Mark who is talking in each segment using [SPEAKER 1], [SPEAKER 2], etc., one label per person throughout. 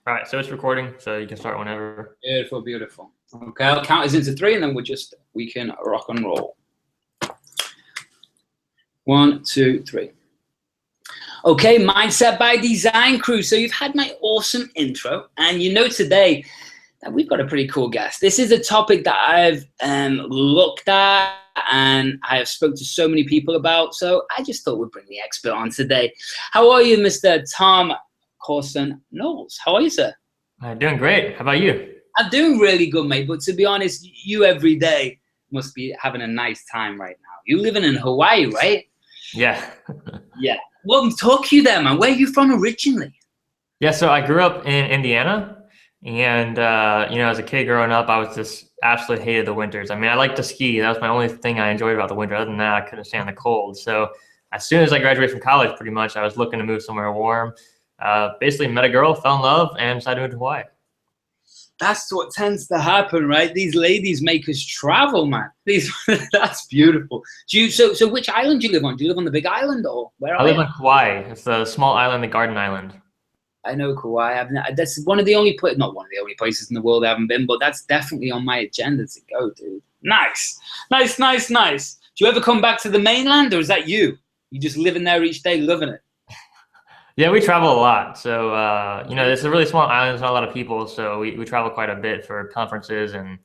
[SPEAKER 1] All right, so it's recording, so you can start whenever.
[SPEAKER 2] Beautiful, beautiful. Okay, I'll count us into 3 and then we can rock and roll. 1, 2, 3. Okay, Mindset by Design crew. So you've had my awesome intro, and you know today that we've got a pretty cool guest. This is a topic that I've looked at and I have spoke to so many people about. So I just thought we'd bring the expert on today. How are you, Mr. Tom Corson-Knowles? How are you, sir?
[SPEAKER 1] I'm doing great. How about you?
[SPEAKER 2] I'm doing really good, mate. But to be honest, you every day must be having a nice time right now. You're living in Hawaii, right?
[SPEAKER 1] Yeah.
[SPEAKER 2] Yeah. Well, talk to you there, man. Where are you from originally?
[SPEAKER 1] Yeah, so I grew up in Indiana, and as a kid growing up, I was just absolutely hated the winters. I mean, I liked to ski. That was my only thing I enjoyed about the winter. Other than that, I couldn't stand the cold. So as soon as I graduated from college, pretty much, I was looking to move somewhere warm. Basically met a girl, fell in love, and decided to move to Hawaii.
[SPEAKER 2] That's what tends to happen, right? These ladies make us travel, man. That's beautiful. So which island do you live on? Do you live on the Big Island or where?
[SPEAKER 1] I live on Kauai. It's a small island, the Garden Island.
[SPEAKER 2] I know Kauai. That's one of the only places, not one of the only places in the world I haven't been, but that's definitely on my agenda to go, dude. Nice. Do you ever come back to the mainland, or is that you? You just living there each day, loving it?
[SPEAKER 1] Yeah, we travel a lot. So, it's a really small island. There's not a lot of people. So we travel quite a bit for conferences and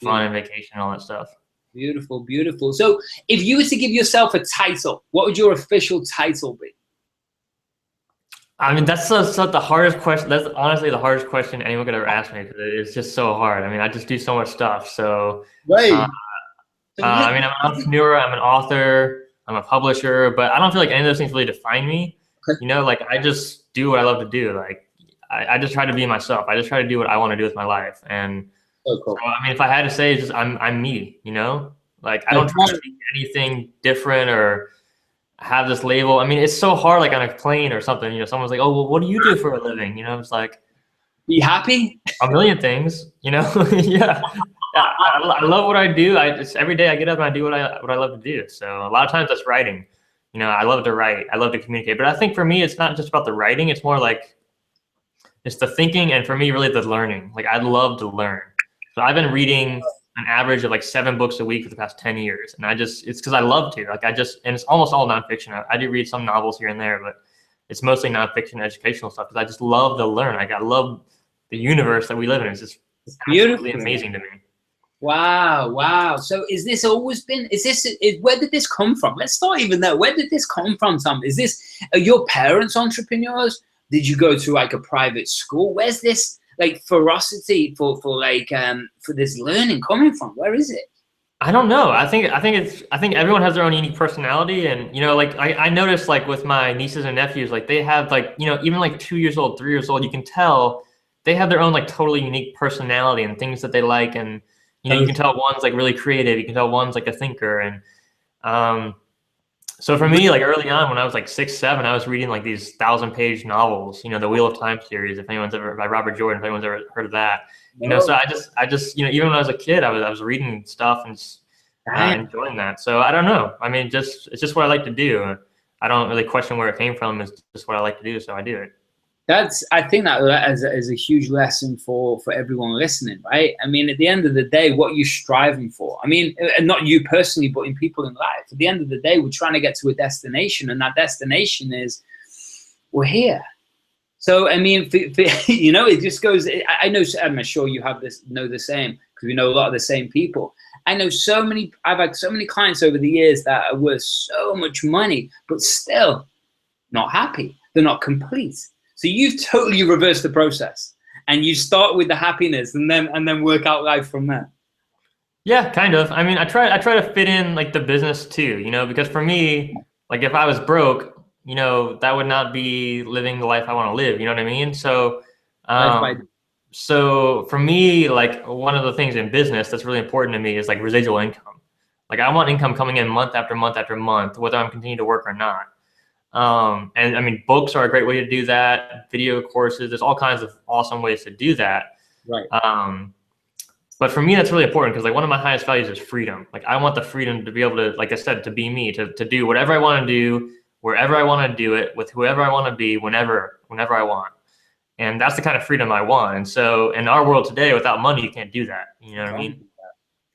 [SPEAKER 1] fun and vacation and all that stuff.
[SPEAKER 2] Beautiful, beautiful. So if you were to give yourself a title, what would your official title be?
[SPEAKER 1] I mean, that's the hardest question. That's honestly the hardest question anyone could ever ask me, because it's just so hard. I mean, I just do so much stuff. So,
[SPEAKER 2] right.
[SPEAKER 1] I mean, I'm an entrepreneur, I'm an author, I'm a publisher, but I don't feel like any of those things really define me. Like I just do what I love to do. Like I just try to be myself. I just try to do what I want to do with my life. And
[SPEAKER 2] cool.
[SPEAKER 1] So, I mean, if I had to say, it's just I'm me. Like I don't try to be anything different or have this label. I mean, it's so hard. Like on a plane or something, someone's like, "Oh, well, what do you do for a living?" It's like,
[SPEAKER 2] be happy.
[SPEAKER 1] A million things. Yeah. I love what I do. Every day I get up and I do what I love to do. So a lot of times that's writing. I love to write. I love to communicate. But I think for me, it's not just about the writing. It's more like it's the thinking, and for me, really the learning. Like I love to learn. So I've been reading an average of like 7 books a week for the past 10 years, and it's because I love to. Like and it's almost all nonfiction. I do read some novels here and there, but it's mostly nonfiction, educational stuff, because I just love to learn. Like I love the universe that we live in. It's just absolutely amazing to me.
[SPEAKER 2] Wow. So is this always been, where did this come from? Let's start even there. Where did this come from, Tom? Are your parents entrepreneurs? Did you go to like a private school? Where's this like ferocity for this learning coming from? Where is it?
[SPEAKER 1] I don't know. I think everyone has their own unique personality, and like I noticed like with my nieces and nephews, like they have like even like 2 years old, 3 years old, you can tell they have their own like totally unique personality and things that they like, and you can tell one's like really creative. You can tell one's like a thinker. And so for me, like early on when I was like 6, 7, I was reading like these 1,000-page novels, the Wheel of Time series, by Robert Jordan, if anyone's ever heard of that. So I just even when I was a kid, I was reading stuff and enjoying that. So I don't know. I mean, it's just what I like to do. I don't really question where it came from. It's just what I like to do, so I do it.
[SPEAKER 2] I think that is a huge lesson for everyone listening, right? I mean, at the end of the day, what you're striving for, I mean, not you personally, but in people in life, at the end of the day, we're trying to get to a destination, and that destination is, we're here. So, I mean, it just goes, I know, I'm sure you know the same, because we know a lot of the same people. I've had so many clients over the years that are worth so much money, but still not happy. They're not complete. So you've totally reversed the process, and you start with the happiness and then work out life from there.
[SPEAKER 1] Yeah, kind of. I mean, I try to fit in like the business too, because for me, like if I was broke, that would not be living the life I want to live. You know what I mean? So, so for me, like one of the things in business that's really important to me is like residual income. Like I want income coming in month after month after month, whether I'm continuing to work or not. And I mean, books are a great way to do that. Video courses, there's all kinds of awesome ways to do that.
[SPEAKER 2] Right.
[SPEAKER 1] But for me, that's really important, because like one of my highest values is freedom. Like I want the freedom to be able to, like I said, to be me, to do whatever I want to do, wherever I want to do it, with whoever I want to be, whenever I want. And that's the kind of freedom I want. And so in our world today, without money, you can't do that. You know what I mean?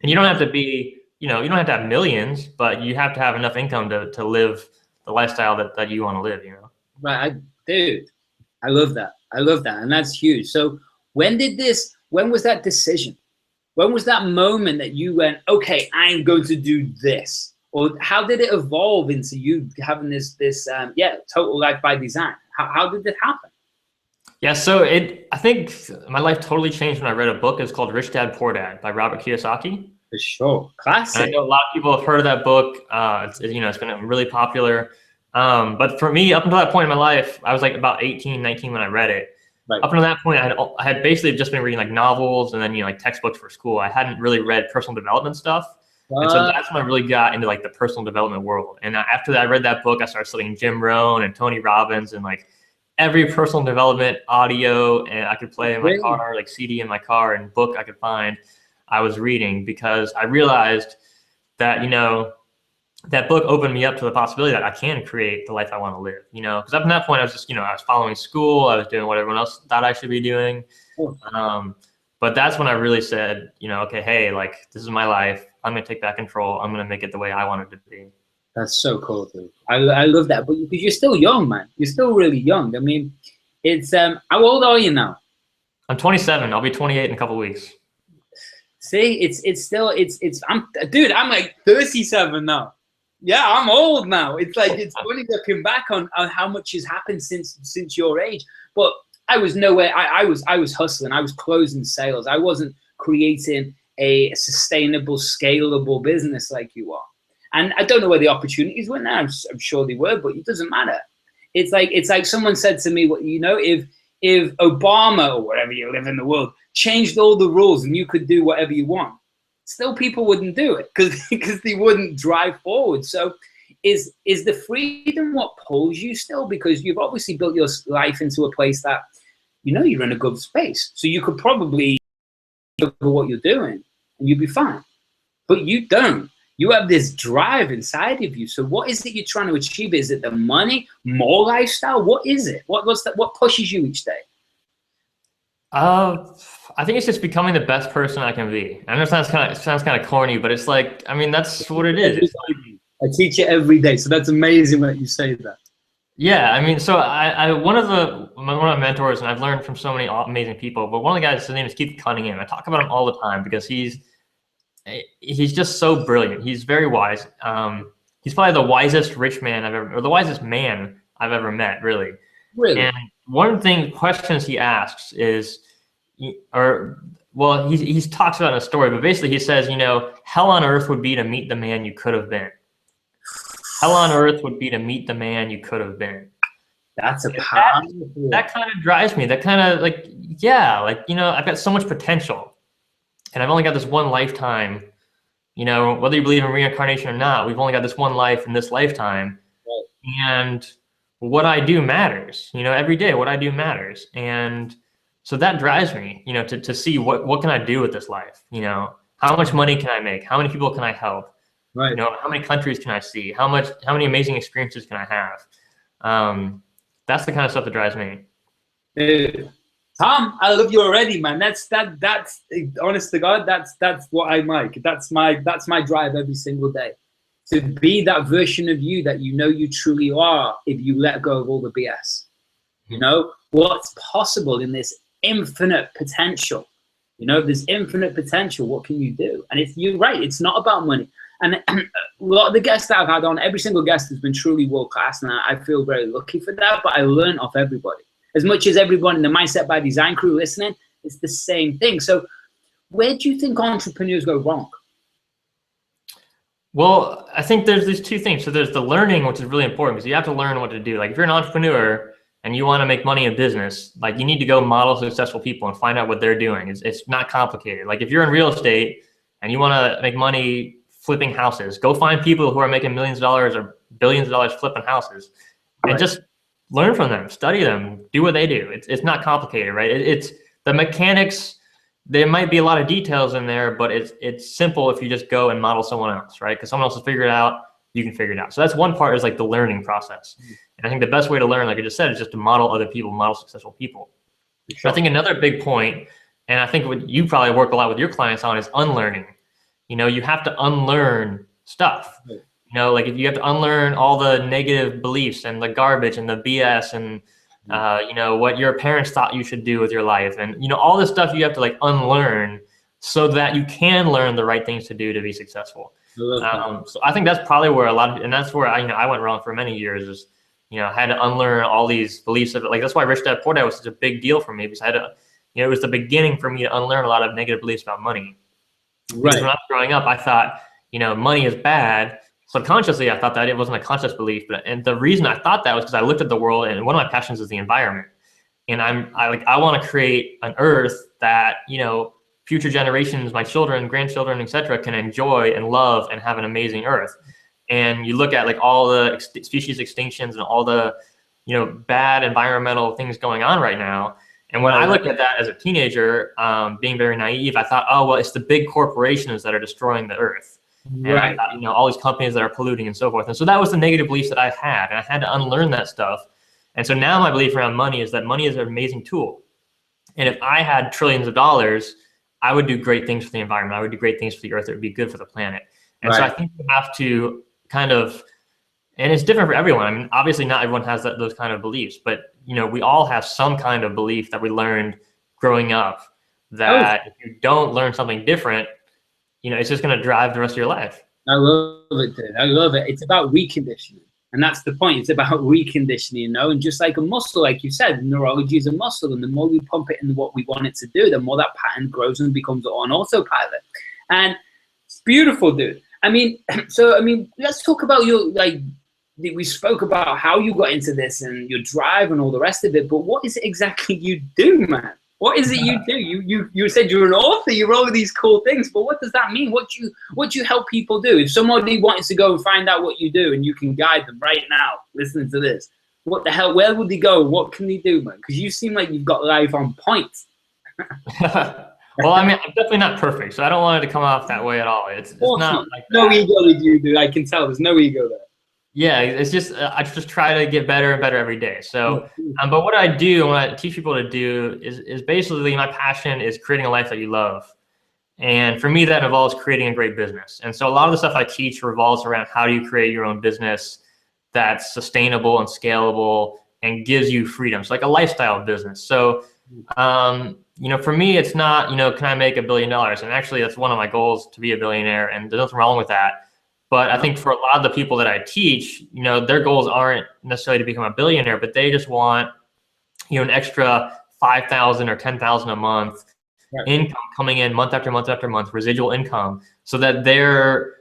[SPEAKER 1] And you don't have to be, you don't have to have millions, but you have to have enough income to live the lifestyle that you want to live,
[SPEAKER 2] Right, dude, I love that. I love that. And that's huge. So when was that decision? When was that moment that you went, okay, I'm going to do this? Or how did it evolve into you having this total life by design? How did it happen?
[SPEAKER 1] Yeah, so I think my life totally changed when I read a book. It's called Rich Dad, Poor Dad by Robert Kiyosaki.
[SPEAKER 2] For sure, classic.
[SPEAKER 1] And I know a lot of people have heard of that book. It's been really popular. But for me, up until that point in my life, I was like about 18, 19 when I read it. Right. Up until that point, I had basically just been reading like novels and then like textbooks for school. I hadn't really read personal development stuff. And so that's when I really got into like the personal development world. And after that, I read that book, I started studying Jim Rohn and Tony Robbins and like every personal development audio and I could play in my car, like CD in my car and book I could find, I was reading, because I realized that, that book opened me up to the possibility that I can create the life I want to live, because up to that point I was just, I was following school. I was doing what everyone else thought I should be doing. But that's when I really said, okay, hey, like this is my life. I'm going to take back control. I'm going to make it the way I want it to be.
[SPEAKER 2] That's so cool, dude. I love that. But because you're still young, man. You're still really young. I mean, it's, how old are you now?
[SPEAKER 1] I'm 27. I'll be 28 in a couple of weeks.
[SPEAKER 2] See, I'm like 37 now. Yeah, I'm old now. It's like, it's funny looking back on how much has happened since your age. But I was nowhere. I was hustling. I was closing sales. I wasn't creating a sustainable, scalable business like you are. And I don't know where the opportunities went now. I'm sure they were, but it doesn't matter. It's like someone said to me, if Obama or wherever you live in the world changed all the rules and you could do whatever you want, still people wouldn't do it because they wouldn't drive forward. So is the freedom what pulls you still? Because you've obviously built your life into a place that, you're in a good space. So you could probably do what you're doing and you'd be fine. But you don't. You have this drive inside of you. So what is it you're trying to achieve? Is it the money, more lifestyle? What is it? What pushes you each day?
[SPEAKER 1] I think it's just becoming the best person I can be. I know it sounds kind of corny, but it's like, I mean, that's what it is.
[SPEAKER 2] I teach it every day. So that's amazing that you say that.
[SPEAKER 1] Yeah, I mean, so one of my mentors, and I've learned from so many amazing people, but one of the guys, his name is Keith Cunningham. I talk about him all the time because he's just so brilliant. He's very wise. He's probably the wisest rich man or the wisest man I've ever met, really.
[SPEAKER 2] Really?
[SPEAKER 1] And one of the questions he asks is, he talks about in a story, but basically he says, hell on earth would be to meet the man you could have been. Hell on earth would be to meet the man you could have been.
[SPEAKER 2] That's a powerful.
[SPEAKER 1] That kind of drives me. That kind of I've got so much potential, and I've only got this one lifetime. Whether you believe in reincarnation or not, we've only got this one life in this lifetime, right. And what I do matters. Every day, what I do matters, and so that drives me. To see what can I do with this life. How much money can I make? How many people can I help? Right. How many countries can I see? How many amazing experiences can I have? That's the kind of stuff that drives me.
[SPEAKER 2] Dude, Tom, I love you already, man. That's honest to God, that's what I like. That's my drive every single day. To be that version of you that you truly are if you let go of all the BS. What's possible in this infinite potential. There's infinite potential. What can you do? And you're right, it's not about money. And a lot of the guests that I've had on, every single guest has been truly world-class, and I feel very lucky for that, but I learn off everybody. As much as everyone in the Mindset by Design crew listening, it's the same thing. So where do you think entrepreneurs go wrong?
[SPEAKER 1] Well, I think there's these two things. So there's the learning, which is really important because you have to learn what to do. Like if you're an entrepreneur and you want to make money in business, like you need to go model successful people and find out what they're doing. It's not complicated. Like if you're in real estate and you want to make money flipping houses, go find people who are making millions of dollars or billions of dollars flipping houses, and just learn from them, study them, do what they do. It's not complicated, right? It's the mechanics. There might be a lot of details in there, but it's simple if you just go and model someone else, right? Because someone else has figured it out, you can figure it out. So that's one part, is like the learning process. And I think the best way to learn, like I just said, is just to model other people, model successful people.
[SPEAKER 2] Sure.
[SPEAKER 1] I think another big point, and I think what you probably work a lot with your clients on, is unlearning. You have to unlearn stuff. Like if you have to unlearn all the negative beliefs and the garbage and the BS and what your parents thought you should do with your life, and all this stuff you have to like unlearn so that you can learn the right things to do to be successful. So I think that's probably where and that's where I went wrong for many years. Is I had to unlearn all these beliefs of it. Like that's why Rich Dad Poor Dad was such a big deal for me, because I had to, it was the beginning for me to unlearn a lot of negative beliefs about money. Because when I was growing up, I thought money is bad. Subconsciously, I thought that it wasn't a conscious belief, and the reason I thought that was because I looked at the world, and one of my passions is the environment, and I want to create an earth that future generations, my children, grandchildren, etc., can enjoy and love and have an amazing earth. And you look at like all the species extinctions and all the bad environmental things going on right now. And when I looked at that as a teenager, being very naive, I thought, oh well, it's the big corporations that are destroying the earth. And I thought, all these companies that are polluting and so forth. And so that was the negative beliefs that I had, and I had to unlearn that stuff. And so now my belief around money is that money is an amazing tool. And if I had trillions of dollars, I would do great things for the environment. I would do great things for the earth. It would be good for the planet. And so I think you have to kind of, and it's different for everyone. I mean, obviously not everyone has those kind of beliefs, but we all have some kind of belief that we learned growing up that if you don't learn something different, it's just going to drive the rest of your life.
[SPEAKER 2] I love it, dude. I love it. It's about reconditioning. And that's the point. It's about reconditioning, and just like a muscle, like you said, neurology is a muscle. And the more we pump it in what we want it to do, the more that pattern grows and becomes on autopilot. And it's beautiful, dude. Let's talk about we spoke about how you got into this and your drive and all the rest of it. But what is it exactly you do, man? What is it you do? You said you're an author, you wrote these cool things, but what does that mean? What do you help people do? If somebody wanted to go and find out what you do and you can guide them right now, listening to this, what the hell, where would they go? What can they do, man? Because you seem like you've got life on point.
[SPEAKER 1] Well, I'm definitely not perfect, so I don't want it to come off that way at all. It's not like that.
[SPEAKER 2] No ego with you, dude. I can tell there's no ego there.
[SPEAKER 1] Yeah, it's just I just try to get better and better every day. So, but what I do and what I teach people to do is basically my passion is creating a life that you love, and for me that involves creating a great business. And so a lot of the stuff I teach revolves around how do you create your own business that's sustainable and scalable and gives you freedom. So like a lifestyle business. So, for me, it's not can I make $1 billion? And actually, that's one of my goals, to be a billionaire, and there's nothing wrong with that. But I think for a lot of the people that I teach, their goals aren't necessarily to become a billionaire, but they just want, an extra $5,000 or $10,000 a month income coming in month after month after month, residual income, so that they're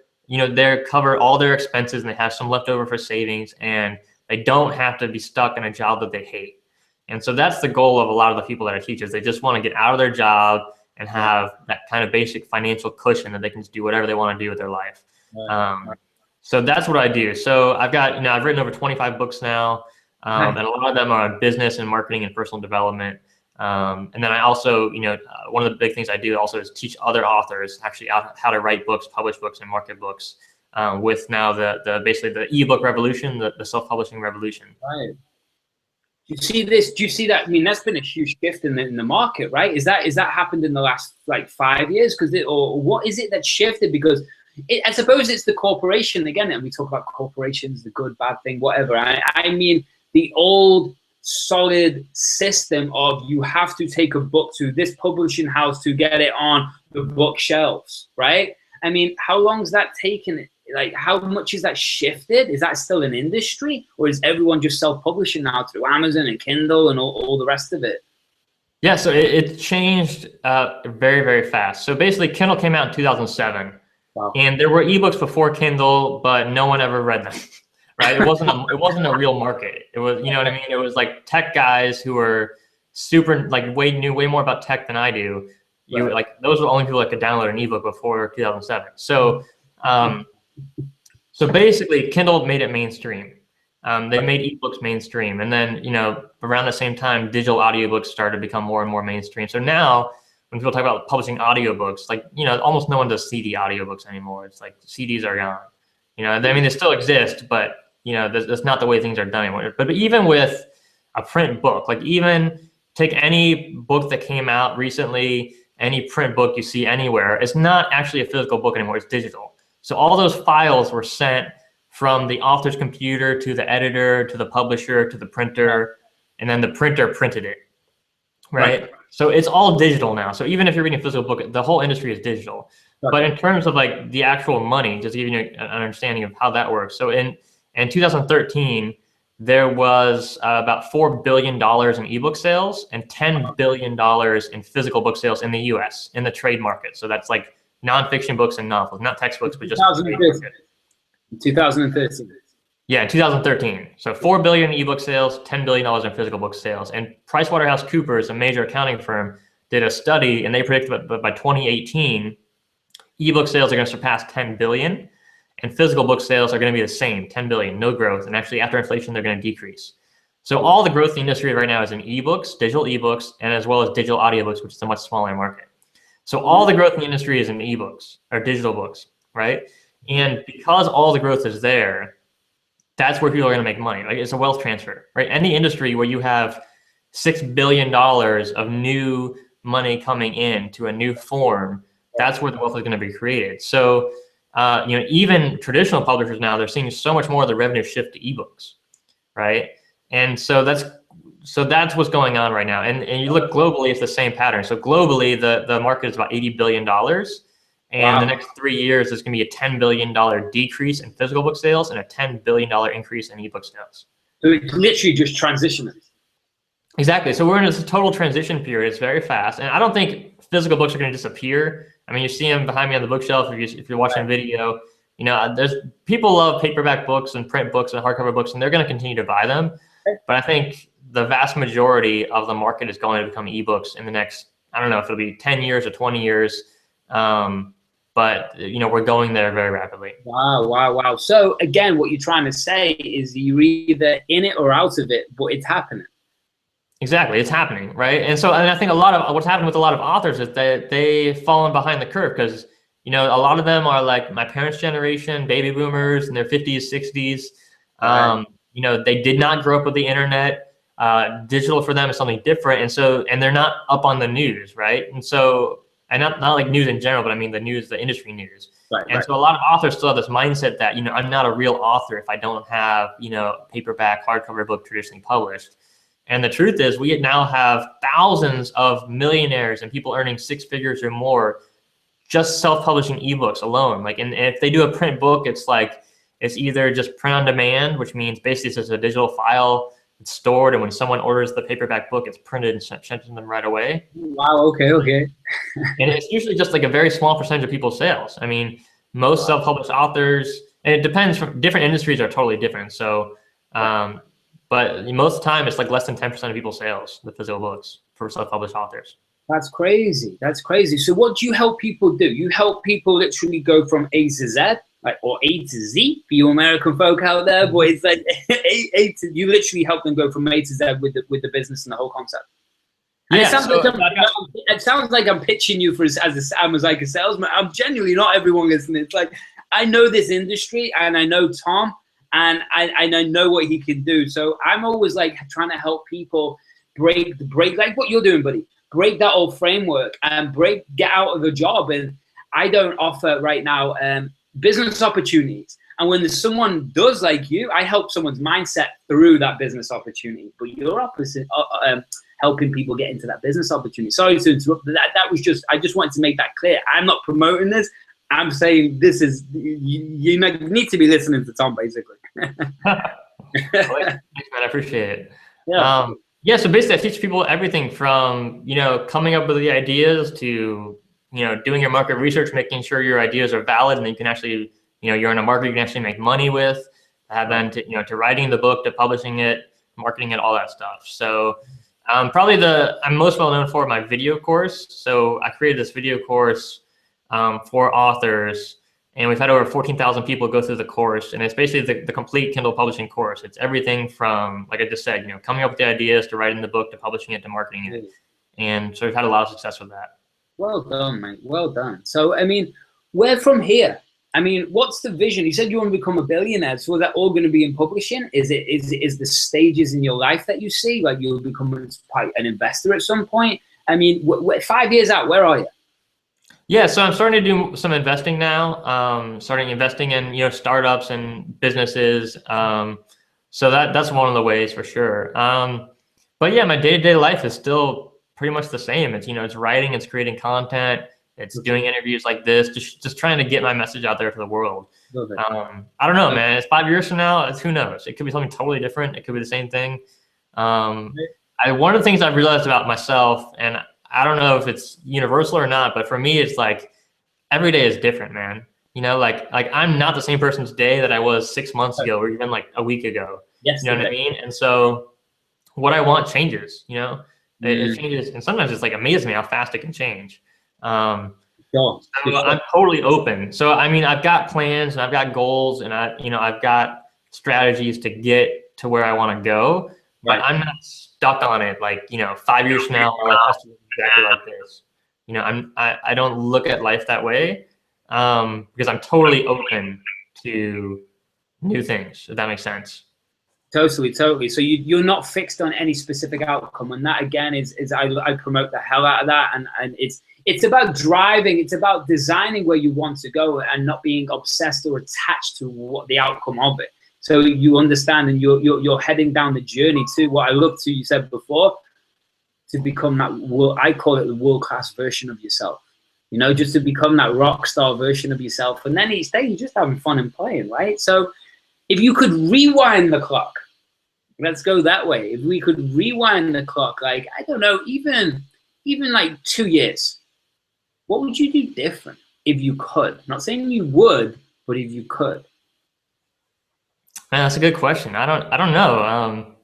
[SPEAKER 1] cover all their expenses and they have some left over for savings, and they don't have to be stuck in a job that they hate. And so that's the goal of a lot of the people that I teach, is they just want to get out of their job and have that kind of basic financial cushion that they can just do whatever they want to do with their life. So that's what I do. So I've got, I've written over 25 books now, and a lot of them are on business and marketing and personal development. And then I also, one of the big things I do also is teach other authors actually how to write books, publish books, and market books, with now basically the ebook revolution, the self-publishing revolution.
[SPEAKER 2] Right. Do you see this? Do you see that? I mean, that's been a huge shift in the market, right? Is that happened in the last 5 years? Or what is it that shifted? Because I suppose it's the corporation again, and we talk about corporations, the good, bad thing, whatever. I mean, the old solid system of you have to take a book to this publishing house to get it on the bookshelves, right? I mean, how long's that taken? Like, how much is that shifted? Is that still an industry, or is everyone just self-publishing now through Amazon and Kindle and all the rest of it?
[SPEAKER 1] Yeah, so it changed very, very fast. So basically, Kindle came out in 2007. Wow. And there were ebooks before Kindle, but no one ever read them, right? It wasn't a real market. It was, you know what I mean? It was like tech guys who were super, like knew way more about tech than I do. Like those were only people that could download an ebook before 2007. So, so basically Kindle made it mainstream. They made ebooks mainstream. And then, around the same time, digital audiobooks started to become more and more mainstream. So now, when people talk about publishing audiobooks, like, almost no one does CD audiobooks anymore. It's like CDs are gone. I mean, they still exist, but, that's not the way things are done anymore. But even with a print book, like even take any book that came out recently, any print book you see anywhere, it's not actually a physical book anymore, it's digital. So all those files were sent from the author's computer to the editor, to the publisher, to the printer, and then the printer printed it, right? So it's all digital now. So even if you're reading a physical book, the whole industry is digital. But in terms of like the actual money, just giving you an understanding of how that works. So in 2013, there was about $4 billion in ebook sales and $10 billion in physical book sales in the US, in the trade market. So that's like nonfiction books and novels, not textbooks, but just
[SPEAKER 2] 2013.
[SPEAKER 1] Yeah, in 2013. So $4 billion in ebook sales, $10 billion in physical book sales. And PricewaterhouseCoopers, a major accounting firm, did a study, and they predicted that by 2018, ebook sales are going to surpass 10 billion. And physical book sales are going to be the same, 10 billion, no growth. And actually, after inflation, they're going to decrease. So all the growth in the industry right now is in ebooks, digital ebooks, and as well as digital audiobooks, which is a much smaller market. So all the growth in the industry is in ebooks or digital books, right? And because all the growth is there, that's where people are going to make money. Like, it's a wealth transfer, right? Any industry where you have $6 billion of new money coming in to a new form, that's where the wealth is going to be created. So even traditional publishers now, they're seeing so much more of the revenue shift to ebooks, right? And so that's what's going on right now. And you look globally, it's the same pattern. So globally, the market is about $80 billion. And the next 3 years, there's going to be a $10 billion decrease in physical book sales and a $10 billion increase in ebook sales.
[SPEAKER 2] So it's literally just transitioning.
[SPEAKER 1] Exactly. So we're in this total transition period. It's very fast. And I don't think physical books are going to disappear. I mean, you see them behind me on the bookshelf. If you're watching video, there's people love paperback books and print books and hardcover books, and they're going to continue to buy them. But I think the vast majority of the market is going to become ebooks in the next, I don't know if it'll be 10 years or 20 years. But we're going there very rapidly.
[SPEAKER 2] Wow. So again, what you're trying to say is you're either in it or out of it, but it's happening.
[SPEAKER 1] Exactly, it's happening, right? And I think a lot of what's happened with a lot of authors is that they've fallen behind the curve because a lot of them are like my parents' generation, baby boomers in their 50s, 60s. They did not grow up with the internet. Digital for them is something different, and they're not up on the news, right? And not like news in general, but I mean the news, the industry news. So a lot of authors still have this mindset that, I'm not a real author if I don't have, paperback, hardcover book traditionally published. And the truth is we now have thousands of millionaires and people earning 6 figures or more just self-publishing ebooks alone. And if they do a print book, it's either just print on demand, which means basically it's just a digital file. It's stored, and when someone orders the paperback book, it's printed and sent to them right away.
[SPEAKER 2] Wow, okay.
[SPEAKER 1] And it's usually just like a very small percentage of people's sales. I mean, most self-published authors, and it depends, from different industries are totally different. So, but most of the time, it's like less than 10% of people's sales, the physical books for self-published authors.
[SPEAKER 2] That's crazy. So what do you help people do? You help people literally go from A to Z, or A to Z for you American folk out there, but it's like you literally help them go from A to Z with the business and the whole concept. And it sounds like I'm pitching you as like a salesman. I'm genuinely not everyone listening. It's like I know this industry and I know Tom and I know what he can do. So I'm always like trying to help people break like what you're doing, buddy. Break that old framework and get out of a job. And I don't offer right now business opportunities. And when there's someone does like you, I help someone's mindset through that business opportunity. But you're opposite, helping people get into that business opportunity. Sorry to interrupt. That was just, I just wanted to make that clear. I'm not promoting this. I'm saying this is, you need to be listening to Tom, basically.
[SPEAKER 1] Thanks, man. I appreciate it. Yeah. So basically, I teach people everything from, coming up with the ideas to, doing your market research, making sure your ideas are valid and you can actually, you're in a market you can actually make money with, then to writing the book, to publishing it, marketing it, all that stuff. So I'm most well known for my video course. So I created this video course for authors, and we've had over 14,000 people go through the course. And it's basically the complete Kindle publishing course. It's everything from, like I just said, coming up with the ideas to writing the book, to publishing it, to marketing it. And so we've had a lot of success with that.
[SPEAKER 2] Well done, mate. Well done. So, I mean, where from here? I mean, what's the vision? You said you want to become a billionaire. So is that all going to be in publishing? Is the stages in your life that you see, like you'll become an investor at some point? I mean, 5 years out, where are you?
[SPEAKER 1] Yeah, so I'm starting to do some investing now. Starting investing in, you know, startups and businesses. So that's one of the ways for sure. But yeah, my day-to-day life is still pretty much the same. It's, you know, it's writing, it's creating content, it's doing interviews like this, just trying to get my message out there to the world. I don't know, man. It's 5 years from now. Who knows? It could be something totally different. It could be the same thing. One of the things I've realized about myself, and I don't know if it's universal or not, but for me, it's like every day is different, man. You know, like I'm not the same person today that I was 6 months ago or even like a week ago.
[SPEAKER 2] Yes,
[SPEAKER 1] you know what I mean? And so what I want changes, you know, it changes. And sometimes it's like amazes me how fast it can change. So I'm totally open. So, I mean, I've got plans and I've got goals and I've got strategies to get to where I want to go, but I'm not stuck on it. Like, you know, 5 years from now, my life has to be exactly like this. You know, I don't look at life that way, because I'm totally open to new things, if that makes sense.
[SPEAKER 2] Totally. So you're not fixed on any specific outcome, and that again is I promote the hell out of that, and it's about driving, it's about designing where you want to go and not being obsessed or attached to what the outcome of it. So you understand, and you're heading down the journey to what I love to, you said before, to become that I call it the world-class version of yourself. You know, just to become that rock star version of yourself, and then each day you're just having fun and playing, right? So if you could rewind the clock, let's go that way. If we could rewind the clock, like, I don't know, even like 2 years, what would you do different if you could? I'm not saying you would, but if you could.
[SPEAKER 1] Man, that's a good question. I don't know.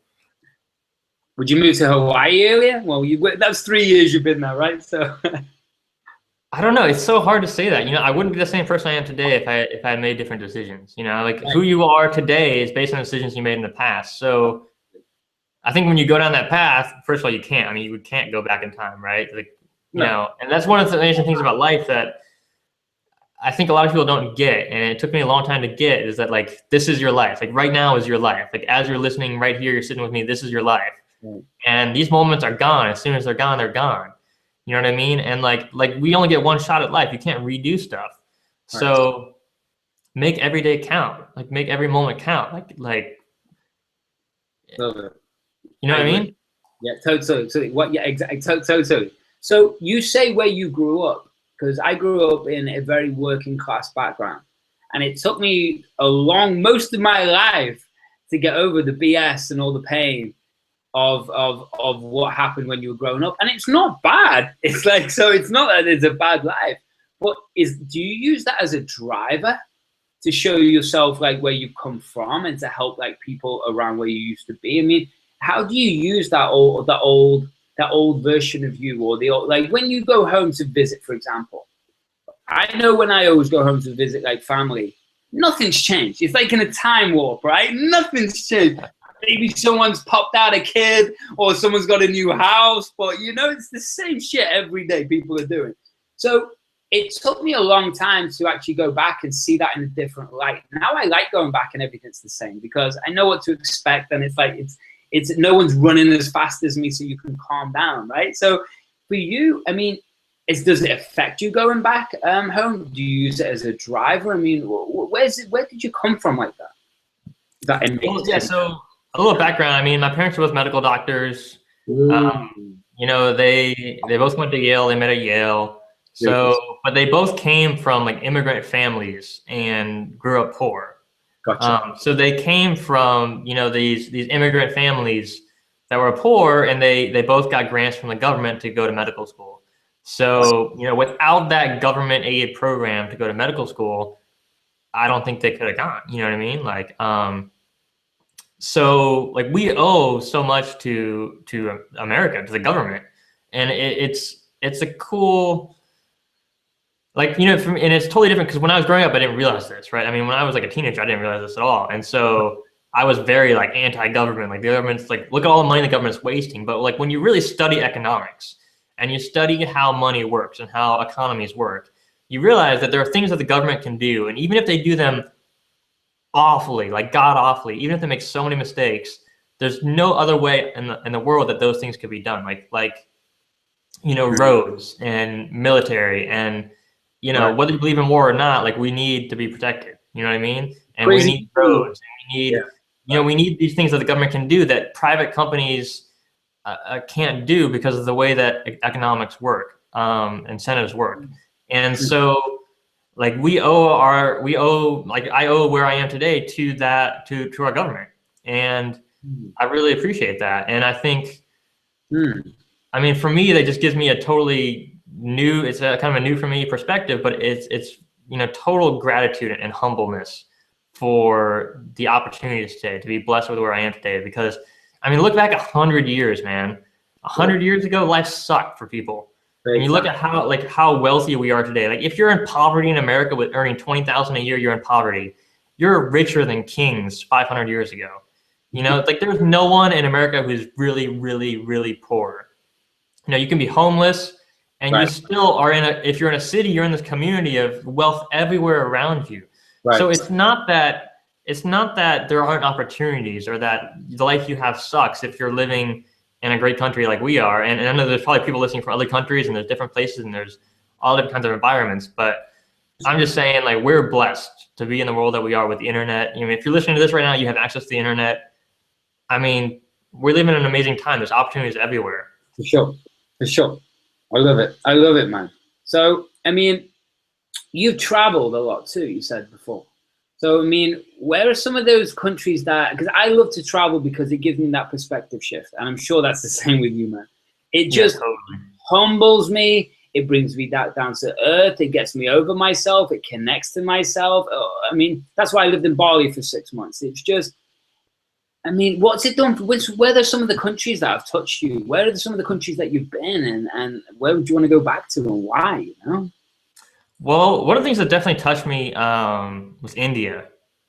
[SPEAKER 2] Would you move to Hawaii earlier? Well, that's 3 years you've been there, right? So
[SPEAKER 1] I don't know. It's so hard to say that. You know, I wouldn't be the same person I am today if I had made different decisions. You know, like who you are today is based on decisions you made in the past. So I think when you go down that path, first of all, you can't. I mean, you can't go back in time, right? Like, you know, and that's one of the amazing things about life that I think a lot of people don't get, and it took me a long time to get, is that like this is your life. Like right now is your life. Like as you're listening right here, you're sitting with me. This is your life, and these moments are gone. As soon as they're gone, they're gone. You know what I mean? And like we only get one shot at life. You can't redo stuff. So make every day count. Like make every moment count. Like you know what I mean?
[SPEAKER 2] Yeah, totally. What? Yeah, exactly. Totally. So you say where you grew up, because I grew up in a very working class background, and it took me most of my life to get over the BS and all the pain of what happened when you were growing up. And it's not bad. It's like, so it's not that it's a bad life, but do you use that as a driver to show yourself like where you've come from and to help like people around where you used to be? I mean, how do you use that old version of you, or like when you go home to visit, for example? I know when I always go home to visit like family, nothing's changed. It's like in a time warp, right? Nothing's changed. Maybe someone's popped out a kid or someone's got a new house, but you know, it's the same shit every day people are doing. So it took me a long time to actually go back and see that in a different light. Now I like going back and everything's the same because I know what to expect, and it's like it's no one's running as fast as me, so you can calm down, right? So for you, I mean, does it affect you going back home? Do you use it as a driver? I mean, where did you come from like that?
[SPEAKER 1] Yeah, so a little background. I mean, my parents were both medical doctors. You know, they both went to Yale. They met at Yale. So, but they both came from like immigrant families and grew up poor.
[SPEAKER 2] Gotcha.
[SPEAKER 1] So they came from, you know, these immigrant families that were poor, and they both got grants from the government to go to medical school. So, you know, without that government aid program to go to medical school, I don't think they could have gone. You know what I mean? Like, so like we owe so much to America, to the government, and it's a cool, like, you know, and it's totally different because when I was growing up, I didn't realize this, right? I mean, when I was like a teenager, I didn't realize this at all, and so I was very like anti-government. Like the government's like, look at all the money the government's wasting. But like when you really study economics and you study how money works and how economies work, you realize that there are things that the government can do, and even if they do them awfully, like god awfully, even if they make so many mistakes, there's no other way in the world that those things could be done. Like roads and military and whether you believe in war or not, like we need to be protected. You know what I mean? And we need roads. And we need we need these things that the government can do that private companies can't do because of the way that economics work, incentives work. And so like I owe where I am today to our government. And I really appreciate that. And I think, I mean, for me, that just gives me a totally new, it's a kind of a new for me perspective, but it's total gratitude and humbleness for the opportunities today to be blessed with where I am today. Because I mean, look back 100 years, man. 100 years ago, life sucked for people. And you look at how wealthy we are today. Like if you're in poverty in America with earning $20,000 a year, you're in poverty. You're richer than kings 500 years ago. Like there's no one in America who's really, really, really poor. You can be homeless and you still are if you're in a city, you're in this community of wealth everywhere around you. So it's not that there aren't opportunities or that the life you have sucks if you're living in a great country like we are. And I know there's probably people listening from other countries and there's different places and there's all different kinds of environments, but I'm just saying, like, we're blessed to be in the world that we are with the internet. If you're listening to this right now, you have access to the internet. I mean, we're living in an amazing time. There's opportunities everywhere.
[SPEAKER 2] For sure. I love it, man. So, I mean, you've traveled a lot too, you said before. So, I mean, where are some of those countries because I love to travel because it gives me that perspective shift. And I'm sure that's the same with you, man. It just humbles me. It brings me down to earth. It gets me over myself. It connects to myself. I mean, that's why I lived in Bali for 6 months. It's just, I mean, what's it done? Where are some of the countries that have touched you? Where are some of the countries that you've been in? And where would you want to go back to and why,
[SPEAKER 1] Well, one of the things that definitely touched me was India.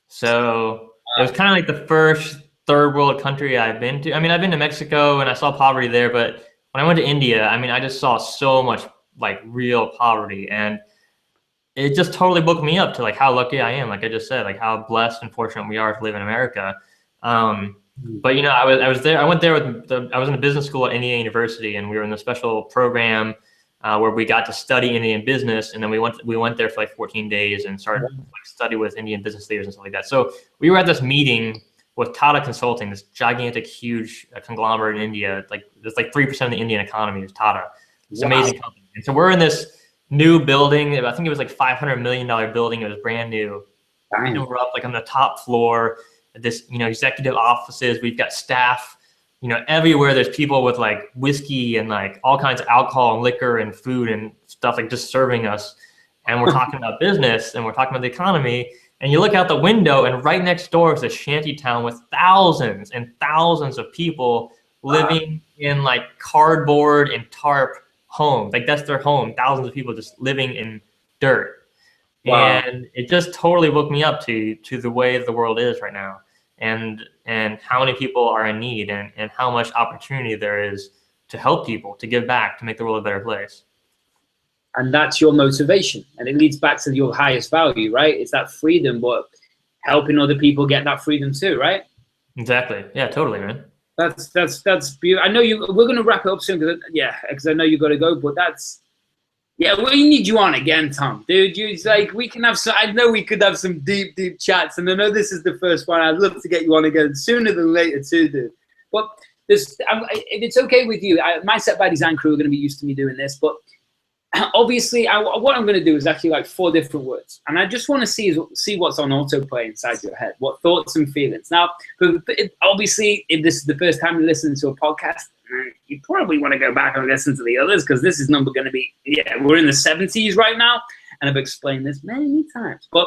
[SPEAKER 1] So it was kind of like the first third world country I've been to. I mean, I've been to Mexico and I saw poverty there, but when I went to India, I mean, I just saw so much like real poverty, and it just totally woke me up to like how lucky I am. Like I just said, like how blessed and fortunate we are to live in America. But I was there. I went there I was in a business school at Indiana University, and we were in a special program where we got to study Indian business, and then we went there for like 14 days and started like study with Indian business leaders and stuff like that. So we were at this meeting with Tata Consulting, this gigantic, huge conglomerate in India. Like there's like 3% of the Indian economy is Tata. It's an amazing company. And so we're in this new building. I think it was like $500 million building. It was brand new. And we're up like on the top floor. This executive offices. We've got staff. Everywhere there's people with like whiskey and like all kinds of alcohol and liquor and food and stuff, like just serving us. And we're talking about business and we're talking about the economy. And you look out the window and right next door is a shanty town with thousands and thousands of people living in like cardboard and tarp homes. Like that's their home. Thousands of people just living in dirt. Wow. And it just totally woke me up to the way the world is right now. And how many people are in need and how much opportunity there is to help people, to give back, to make the world a better place.
[SPEAKER 2] And that's your motivation. And it leads back to your highest value, right? It's that freedom, but helping other people get that freedom too, right?
[SPEAKER 1] Exactly. Yeah, totally, man.
[SPEAKER 2] That's beautiful. I know we're going to wrap it up soon because I know you got to go, but we need you on again, Tom, dude. We can have I know we could have some deep chats, and I know this is the first one. I'd love to get you on again sooner than later too, dude. But if it's okay with you, my Set by Design crew are going to be used to me doing this, but obviously what I'm going to do is actually like 4 different words, and I just want to see what's on autoplay inside your head, what thoughts and feelings. Now, obviously, if this is the first time you're listening to a podcast, you probably want to go back and listen to the others because this is number going to be, we're in the 70s right now, and I've explained this many times. But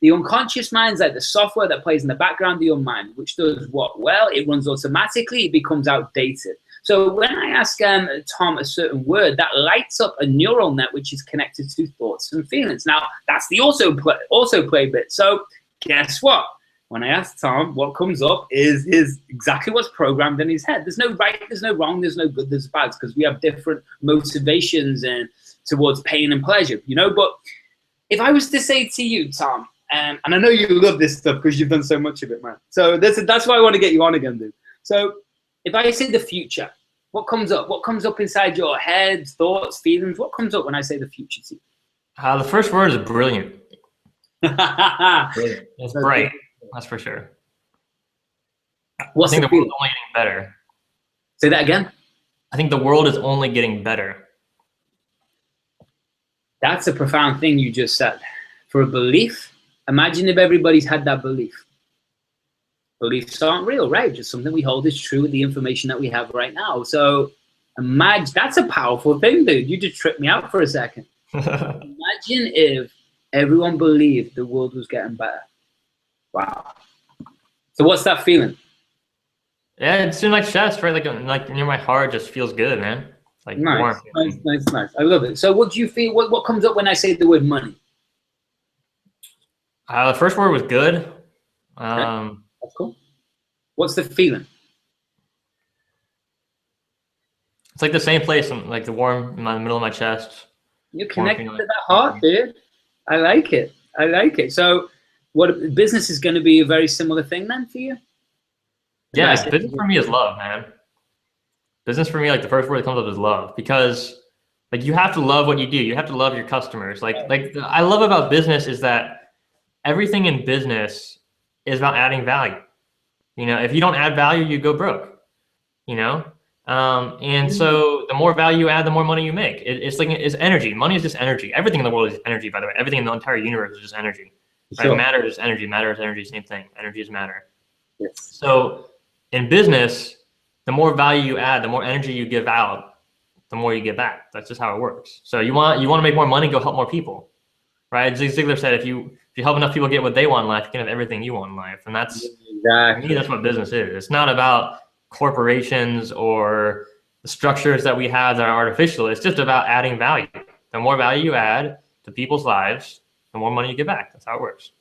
[SPEAKER 2] the unconscious mind is like the software that plays in the background of your mind, which does what? Well, it runs automatically, it becomes outdated. So when I ask Tom a certain word, that lights up a neural net which is connected to thoughts and feelings. Now, that's the autoplay bit. So guess what? When I ask Tom, what comes up is exactly what's programmed in his head. There's no right, there's no wrong, there's no good, there's bad, because we have different motivations and towards pain and pleasure, But if I was to say to you, Tom, and I know you love this stuff because you've done so much of it, man. So that's why I want to get you on again, dude. So if I say the future, what comes up? What comes up inside your head, thoughts, feelings? What comes up when I say the future to you?
[SPEAKER 1] The first word is brilliant.
[SPEAKER 2] Brilliant.
[SPEAKER 1] It's bright. That's for sure.
[SPEAKER 2] What's
[SPEAKER 1] I think
[SPEAKER 2] the
[SPEAKER 1] the world's
[SPEAKER 2] feeling?
[SPEAKER 1] only getting better.
[SPEAKER 2] Say that again.
[SPEAKER 1] I think the world is only getting better.
[SPEAKER 2] That's a profound thing you just said. For a belief, imagine if everybody's had that belief. Beliefs aren't real, right? Just something we hold is true with the information that we have right now. So imagine, that's a powerful thing, dude. You just tripped me out for a second. Imagine if everyone believed the world was getting better. Wow. So what's that feeling?
[SPEAKER 1] Yeah, it's in my chest, right? Like near my heart, just feels good, man. Like
[SPEAKER 2] Nice,
[SPEAKER 1] warm.
[SPEAKER 2] nice. I love it. So what do you feel? What comes up when I say the word money?
[SPEAKER 1] The first word was good.
[SPEAKER 2] Okay. That's cool. What's the feeling?
[SPEAKER 1] It's like the same place, like the warm in the middle of my chest.
[SPEAKER 2] You're connected to that heart, dude. I like it. I like it. So what business is going to be a very similar thing then for you?
[SPEAKER 1] Yeah, business for me is love, man. Business for me, like the first word that comes up is love, because like you have to love what you do. You have to love your customers. I love about business is that everything in business is about adding value. You know, if you don't add value, you go broke. You know, and so the more value you add, the more money you make. It's energy. Money is just energy. Everything in the world is energy. By the way, everything in the entire universe is just energy. Right?
[SPEAKER 2] Sure.
[SPEAKER 1] Matter is energy. Matter is energy. Same thing. Energy is matter.
[SPEAKER 2] Yes.
[SPEAKER 1] So in business, the more value you add, the more energy you give out, the more you get back. That's just how it works. So you want to make more money, go help more people, right? Zig Ziglar said, if you help enough people get what they want in life, you can have everything you want in life. And that's
[SPEAKER 2] exactly.
[SPEAKER 1] To me, that's what business is. It's not about corporations or the structures that we have that are artificial. It's just about adding value. The more value you add to people's lives, the more money you get back. That's how it works.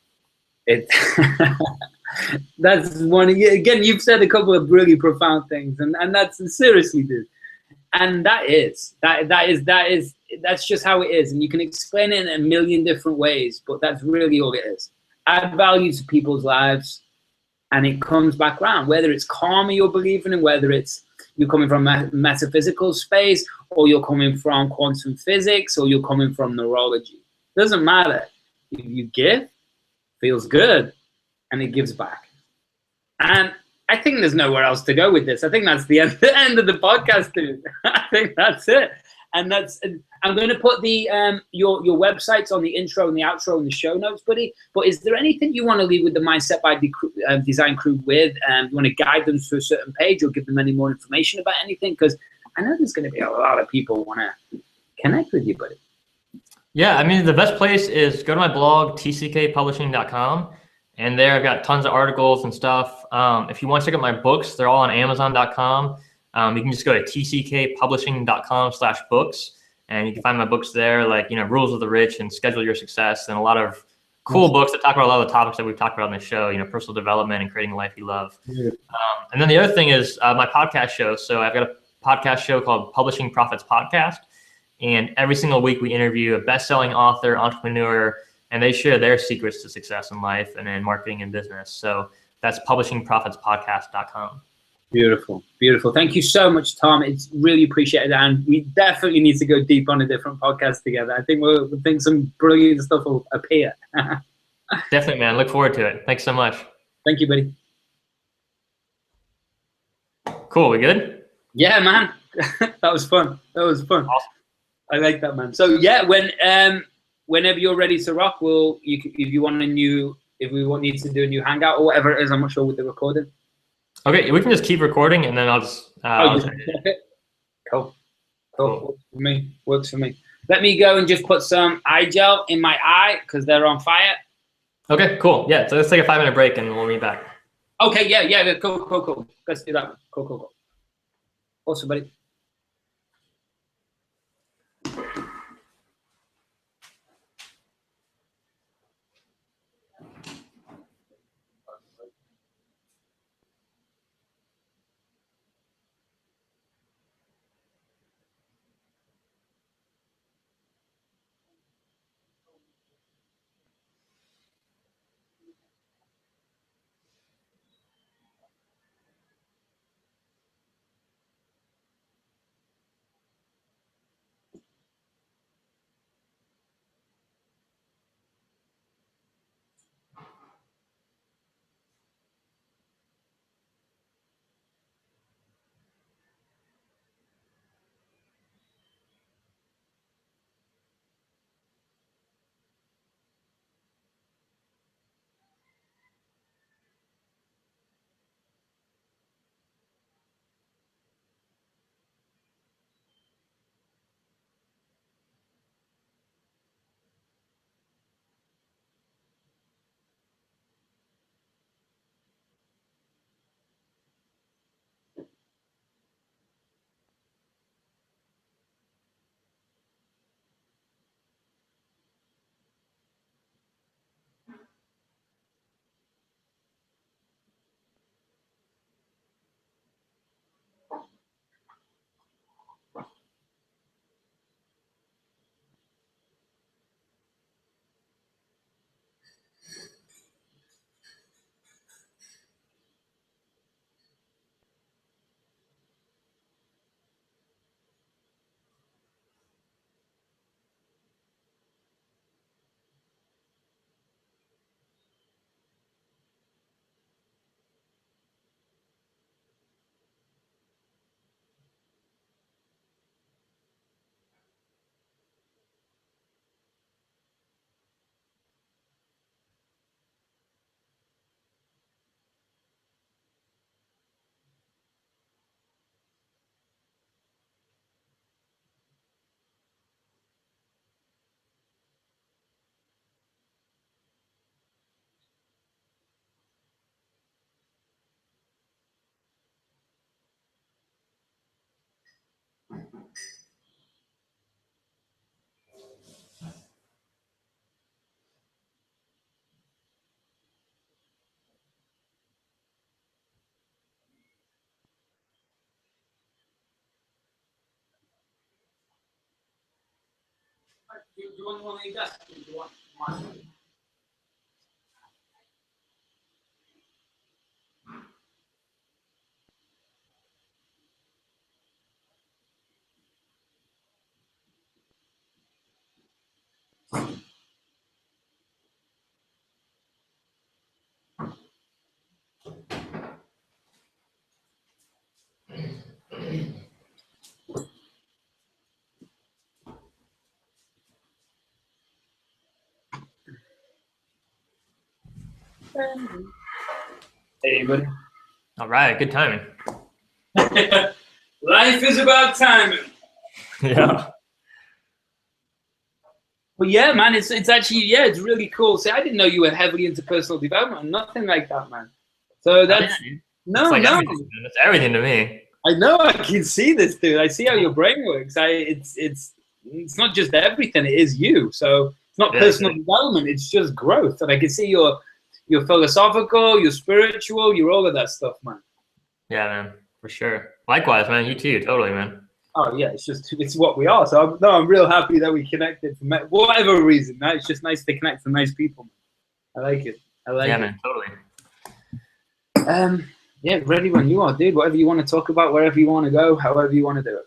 [SPEAKER 2] That's one again. You've said a couple of really profound things, and that's seriously, dude. And that's just how it is. And you can explain it in a million different ways, but that's really all it is. Add value to people's lives, and it comes back around. Whether it's karma you're believing in, whether it's you're coming from a metaphysical space, or you're coming from quantum physics, or you're coming from neurology. Doesn't matter. If you give, feels good, and it gives back. And I think there's nowhere else to go with this. I think that's the end of the podcast, dude. I think that's it. And I'm going to put the your websites on the intro and the outro in the show notes, buddy. But is there anything you want to leave with the Mindset by Design crew with? You want to guide them to a certain page or give them any more information about anything? Because I know there's going to be a lot of people who want to connect with you, buddy.
[SPEAKER 1] Yeah, I mean, the best place is go to my blog, tckpublishing.com. And there I've got tons of articles and stuff. If you want to check out my books, they're all on amazon.com. You can just go to tckpublishing.com/books, and you can find my books there, like, Rules of the Rich and Schedule Your Success, and a lot of cool books that talk about a lot of the topics that we've talked about on the show, personal development and creating a life you love. Yeah. And then the other thing is my podcast show. So I've got a podcast show called Publishing Profits Podcast. And every single week we interview a best-selling author, entrepreneur, and they share their secrets to success in life and in marketing and business. So that's publishingprofitspodcast.com.
[SPEAKER 2] Beautiful, beautiful. Thank you so much, Tom. It's really appreciated, and we definitely need to go deep on a different podcast together. I think we'll think some brilliant stuff will appear.
[SPEAKER 1] Definitely, man. Look forward to it. Thanks so much.
[SPEAKER 2] Thank you, buddy.
[SPEAKER 1] Cool. We good?
[SPEAKER 2] Yeah, man. That was fun. That was fun.
[SPEAKER 1] Awesome.
[SPEAKER 2] I like that, man. So yeah, whenever you're ready to rock, if we want need to do a new hangout or whatever it is, I'm not sure with the recording.
[SPEAKER 1] Okay, we can just keep recording, and then I'll just.
[SPEAKER 2] Cool. Works for me. Let me go and just put some eye gel in my eye because they're on fire.
[SPEAKER 1] Okay, cool. Yeah, so let's take a 5-minute break, and we'll meet back.
[SPEAKER 2] Okay, yeah. Cool. Let's do that. Cool. Awesome, buddy. Do you want one of your desks? Do you want mine? Hey, buddy.
[SPEAKER 1] All right, good timing.
[SPEAKER 2] Life is about timing.
[SPEAKER 1] Yeah.
[SPEAKER 2] Well, yeah, man, it's actually, yeah, it's really cool. See, I didn't know you were heavily into personal development, nothing like that, man. So that's, no,
[SPEAKER 1] like
[SPEAKER 2] no.
[SPEAKER 1] everything, it's everything to me.
[SPEAKER 2] I know, I can see this, dude. I see how your brain works. It's not just everything, it is you. So it's not personal development, it's just growth. And I can see you're philosophical, you're spiritual, you're all of that stuff, man.
[SPEAKER 1] Yeah, man, for sure. Likewise, man, you too, totally, man.
[SPEAKER 2] Oh yeah, it's what we are. So I'm real happy that we connected for whatever reason. Right? It's just nice to connect to nice people. I like it. I like it.
[SPEAKER 1] Yeah, man, totally.
[SPEAKER 2] Yeah, ready when you are, dude. Whatever you want to talk about, wherever you want to go, however you want to do it.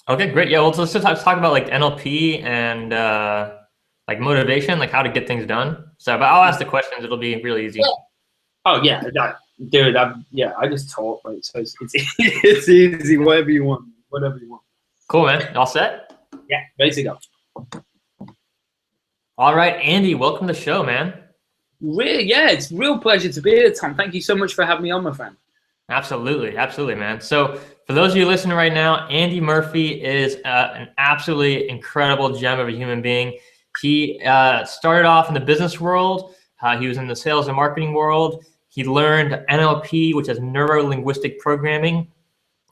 [SPEAKER 1] Okay, great. Yeah, well, let's just talk about like NLP and like motivation, like how to get things done. So, but I'll ask the questions. It'll be really easy.
[SPEAKER 2] Oh yeah, dude. I just talk, right? So it's it's easy. Whatever you want. Whatever you want.
[SPEAKER 1] Cool, man. All set?
[SPEAKER 2] Yeah, ready to go.
[SPEAKER 1] All right, Andy, welcome to the show, man.
[SPEAKER 2] Really, yeah, it's a real pleasure to be here, Tom. Thank you so much for having me on, my friend.
[SPEAKER 1] Absolutely, absolutely, man. So for those of you listening right now, Andy Murphy is an absolutely incredible gem of a human being. He started off in the business world. He was in the sales and marketing world. He learned NLP, which is Neurolinguistic Programming.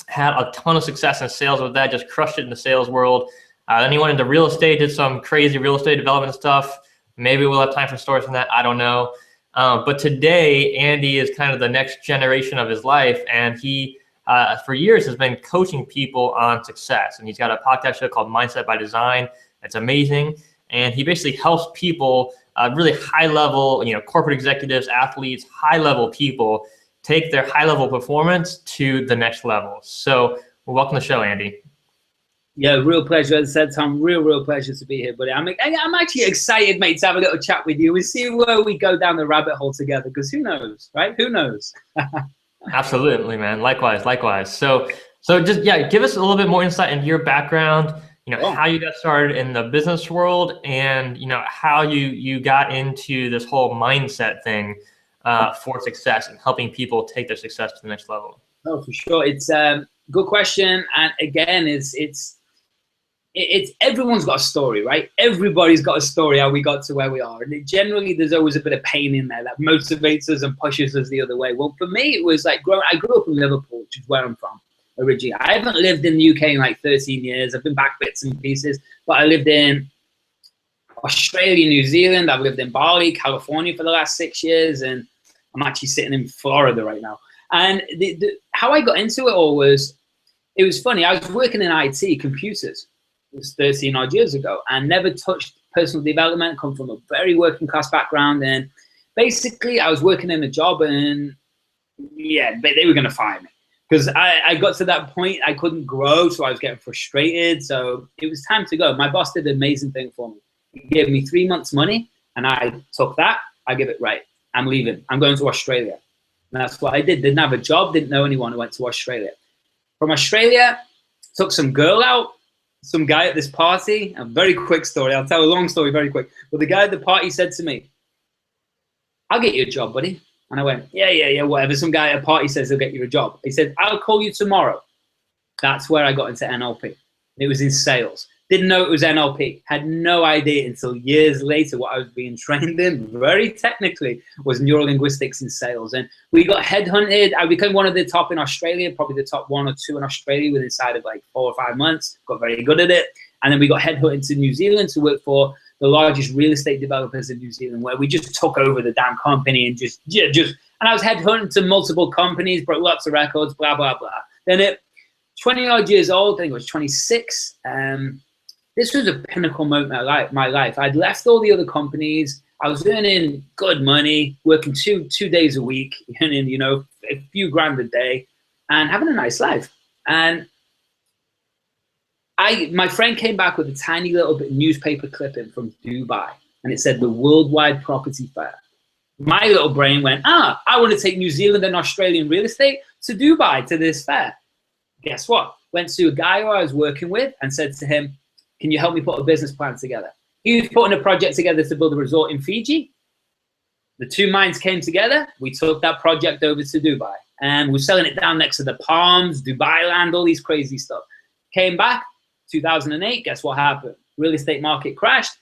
[SPEAKER 1] Had a ton of success in sales with that, just crushed it in the sales world. Then he went into real estate, did some crazy real estate development stuff. Maybe we'll have time for stories from that, I don't know. But today, Andy is kind of the next generation of his life, and he, for years, has been coaching people on success. And he's got a podcast show called Mindset by Design. It's amazing. And he basically helps people, really high-level, corporate executives, athletes, high-level people, take their high-level performance to the next level. So welcome to the show, Andy.
[SPEAKER 2] Yeah, real pleasure. As I said, Tom, real pleasure to be here, buddy. I'm actually excited, mate, to have a little chat with you and see where we go down the rabbit hole together, because who knows, right? Who knows?
[SPEAKER 1] Absolutely, man. Likewise. So just, give us a little bit more insight into your background, how you got started in the business world, and, how you got into this whole mindset thing for success and helping people take their success to the next level.
[SPEAKER 2] Oh, for sure. It's a good question. And again, it's everyone's got a story, right? Everybody's got a story how we got to where we are. And generally, there's always a bit of pain in there that motivates us and pushes us the other way. Well, for me, it was like I grew up in Liverpool, which is where I'm from originally. I haven't lived in the UK in like 13 years. I've been back bits and pieces, but I lived in Australia, New Zealand. I've lived in Bali, California for the last 6 years, and I'm actually sitting in Florida right now. And how I got into it all was, it was funny. I was working in IT, computers. It was 13 odd years ago, and never touched personal development. Come from a very working class background, and basically I was working in a job, and yeah, they were going to fire me because I got to that point I couldn't grow, so I was getting frustrated. So it was time to go. My boss did an amazing thing for me. He gave me 3 months' money, and I took that. I give it right. I'm leaving. I'm going to Australia. And that's what I did. Didn't have a job. Didn't know anyone. I went to Australia. From Australia, took some girl out. Some guy at this party. A very quick story. I'll tell a long story very quick. But the guy at the party said to me, "I'll get you a job, buddy." And I went, yeah, whatever. Some guy at a party says he'll get you a job. He said, "I'll call you tomorrow." That's where I got into NLP. It was in sales. Didn't know it was NLP. Had no idea until years later what I was being trained in, very technically, was neurolinguistics in sales. And we got headhunted. I became one of the top in Australia, probably the top 1 or 2 in Australia within inside of like 4 or 5 months. Got very good at it. And then we got headhunted to New Zealand to work for the largest real estate developers in New Zealand, where we just took over the damn company and and I was headhunted to multiple companies, broke lots of records, blah, blah, blah. Then at 20 odd years old, I think it was 26, this was a pinnacle moment of my life. I'd left all the other companies. I was earning good money, working two days a week, earning, you know, a few grand a day, and having a nice life. And my friend came back with a tiny little bit newspaper clipping from Dubai, and it said the Worldwide Property Fair. My little brain went, I want to take New Zealand and Australian real estate to Dubai, to this fair. Guess what? Went to a guy who I was working with and said to him, can you help me put a business plan together? He was putting a project together to build a resort in Fiji. The two minds came together. We took that project over to Dubai, and we're selling it down next to the Palms, Dubai land, all these crazy stuff. Came back, 2008, guess what happened? Real estate market crashed.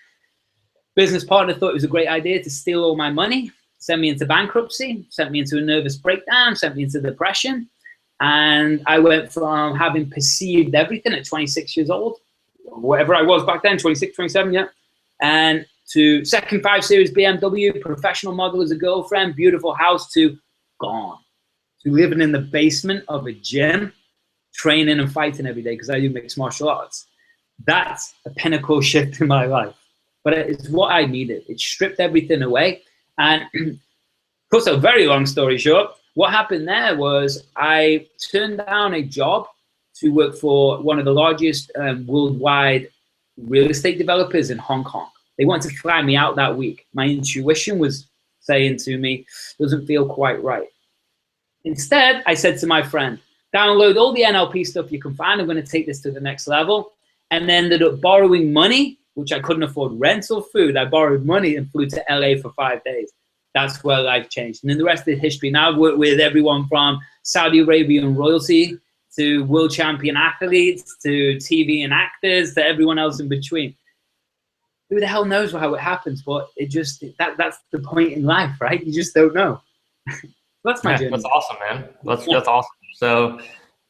[SPEAKER 2] Business partner thought it was a great idea to steal all my money, send me into bankruptcy, sent me into a nervous breakdown, sent me into depression. And I went from having perceived everything at 26 years old, whatever I was back then, 26, 27, yeah, and to second 5 Series BMW, professional model as a girlfriend, beautiful house, to gone. To living in the basement of a gym, training and fighting every day because I do mixed martial arts. That's a pinnacle shift in my life. But it's what I needed. It stripped everything away. And of course, a very long story short, what happened there was I turned down a job to work for one of the largest worldwide real estate developers in Hong Kong. They wanted to fly me out that week. My intuition was saying to me, doesn't feel quite right. Instead, I said to my friend, download all the NLP stuff you can find. I'm going to take this to the next level. And then ended up borrowing money, which I couldn't afford rent or food. I borrowed money and flew to LA for 5 days. That's where life changed. And then the rest is history. Now I've worked with everyone from Saudi Arabian royalty to world champion athletes to TV and actors to everyone else in between. Who the hell knows how it happens? But it just, that's the point in life, right? You just don't know. That's my journey.
[SPEAKER 1] That's awesome, man. That's awesome. So,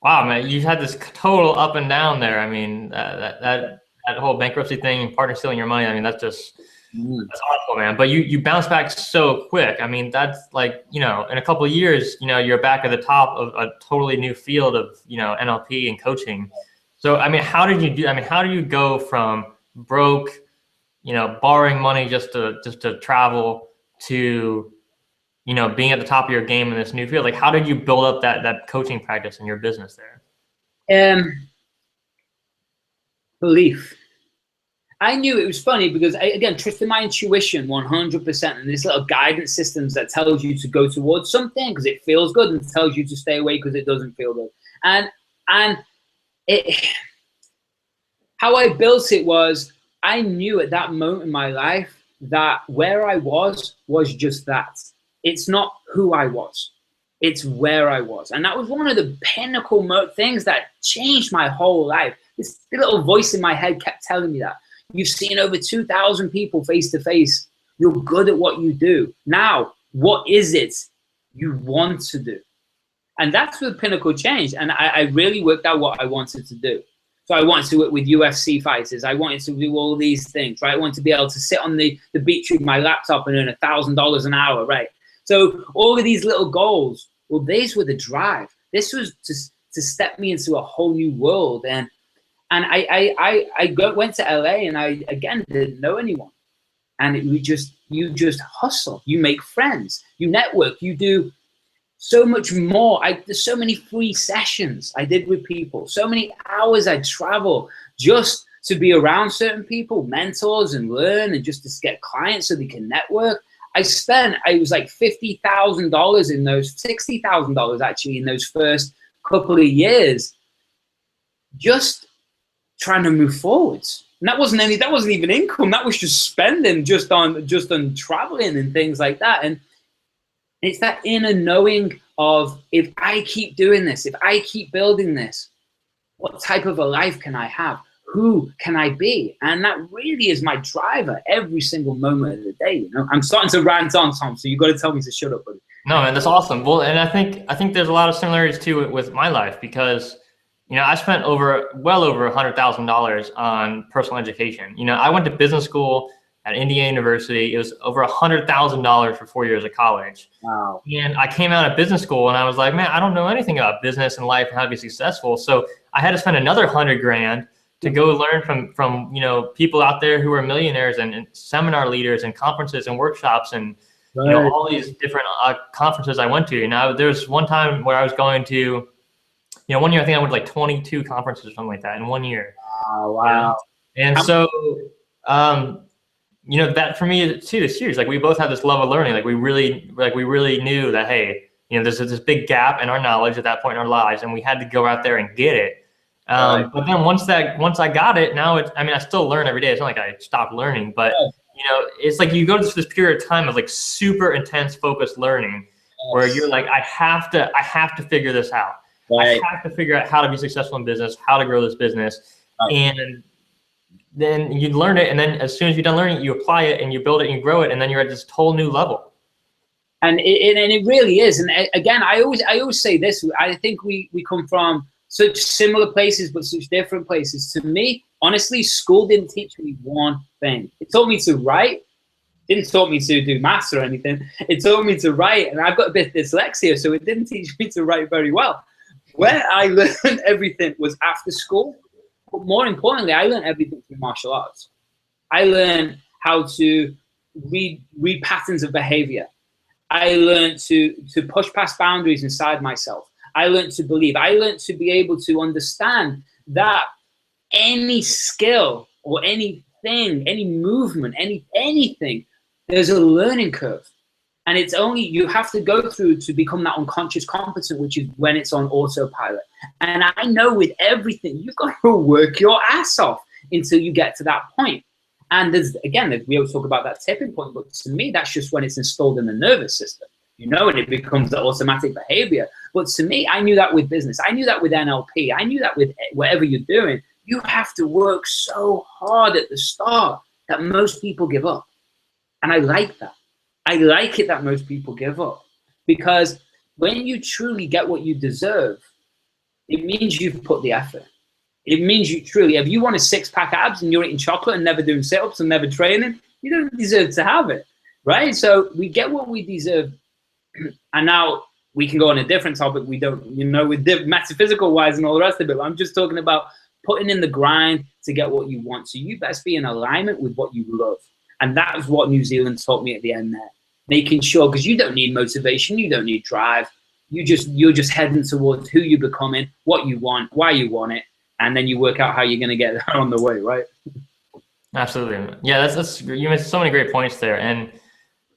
[SPEAKER 1] wow, man, you've had this total up and down there. I mean, that whole bankruptcy thing, partner stealing your money. I mean, that's just, that's awful, man. But you bounce back so quick. I mean, that's like, you know, in a couple of years, you know, you're back at the top of a totally new field of, you know, NLP and coaching. So, I mean, how did you do? I mean, how do you go from broke, you know, borrowing money just to travel to, you know, being at the top of your game in this new field? Like, how did you build up that coaching practice in your business there?
[SPEAKER 2] Belief. I knew it was funny because I, again, trusted my intuition 100%, and this little guidance systems that tells you to go towards something because it feels good and tells you to stay away because it doesn't feel good. And it, how I built it was, I knew at that moment in my life that where I was just that. It's not who I was. It's where I was. And that was one of the pinnacle things that changed my whole life. This little voice in my head kept telling me that. You've seen over 2,000 people face to face. You're good at what you do. Now, what is it you want to do? And that's where the pinnacle changed. And I really worked out what I wanted to do. So I wanted to work with UFC fighters. I wanted to do all these things, right? I wanted to be able to sit on the beach with my laptop and earn $1,000 an hour, right? So all of these little goals, well, these were the drive. This was to step me into a whole new world. And I went to LA and I, again, didn't know anyone. And you just hustle. You make friends. You network. You do so much more. There's so many free sessions I did with people. So many hours I travel just to be around certain people, mentors, and learn, and just to get clients so they can network. It was like $50,000 in those, $60,000 actually in those first couple of years, just trying to move forwards. And that wasn't even income. That was just spending just on traveling and things like that. And it's that inner knowing of, if I keep doing this, if I keep building this, what type of a life can I have? Who can I be? And that really is my driver every single moment of the day. You know, I'm starting to rant on, Tom, so you got to tell me to shut up, buddy.
[SPEAKER 1] No, man, that's awesome. Well, and I think there's a lot of similarities too with my life, because, you know, I spent well over $100,000 on personal education. You know, I went to business school at Indiana University. It was over $100,000 for 4 years of college.
[SPEAKER 2] Wow.
[SPEAKER 1] And I came out of business school and I was like, man, I don't know anything about business and life and how to be successful. So I had to spend another $100,000 to go learn from you know, people out there who are millionaires and seminar leaders and conferences and workshops and you know, all these different conferences I went to. And there's one time where I was going to, you know, one year I think I went to like 22 conferences or something like that in 1 year.
[SPEAKER 2] Oh, wow.
[SPEAKER 1] And so, you know, that for me too is huge. Like we both had this love of learning. Like we really knew that, hey, you know, there's this big gap in our knowledge at that point in our lives, and we had to go out there and get it. But then once I got it, now I mean, I still learn every day. It's not like I stopped learning, but you know, it's like you go through this period of time of like super intense focused learning where you're like, I have to figure this out. I have to figure out how to be successful in business, how to grow this business. And then you learn it. And then as soon as you're done learning it, you apply it and you build it and you grow it. And then you're at this whole new level.
[SPEAKER 2] And it really is. And again, I always say this, I think we come from such similar places, but such different places. To me, honestly, school didn't teach me one thing. It taught me to write. Didn't taught me to do maths or anything. It taught me to write, and I've got a bit of dyslexia, so it didn't teach me to write very well. Where I learned everything was after school, but more importantly, I learned everything through martial arts. I learned how to read patterns of behavior. I learned to push past boundaries inside myself. I learned to believe. I learned to be able to understand that any skill or anything, any movement, anything, there's a learning curve. And it's only, you have to go through to become that unconscious competent, which is when it's on autopilot. And I know with everything, you've got to work your ass off until you get to that point. And there's, again, we always talk about that tipping point, but to me, that's just when it's installed in the nervous system, you know, and it becomes the automatic behavior. But to me, I knew that with business. I knew that with NLP. I knew that with whatever you're doing, you have to work so hard at the start that most people give up. And I like that. I like it that most people give up, because when you truly get what you deserve, it means you've put the effort. It means you truly, if you want a six-pack abs and you're eating chocolate and never doing sit-ups and never training, you don't deserve to have it, right? So we get what we deserve. And now we can go on a different topic. We don't, you know, with metaphysical wise and all the rest of it, but I'm just talking about putting in the grind to get what you want. So you best be in alignment with what you love. And that was what New Zealand taught me at the end there. Making sure, because you don't need motivation, you don't need drive. You're just heading towards who you're becoming, what you want, why you want it. And then you work out how you're going to get there on the way, right?
[SPEAKER 1] Absolutely. Yeah, that's you made so many great points there. And,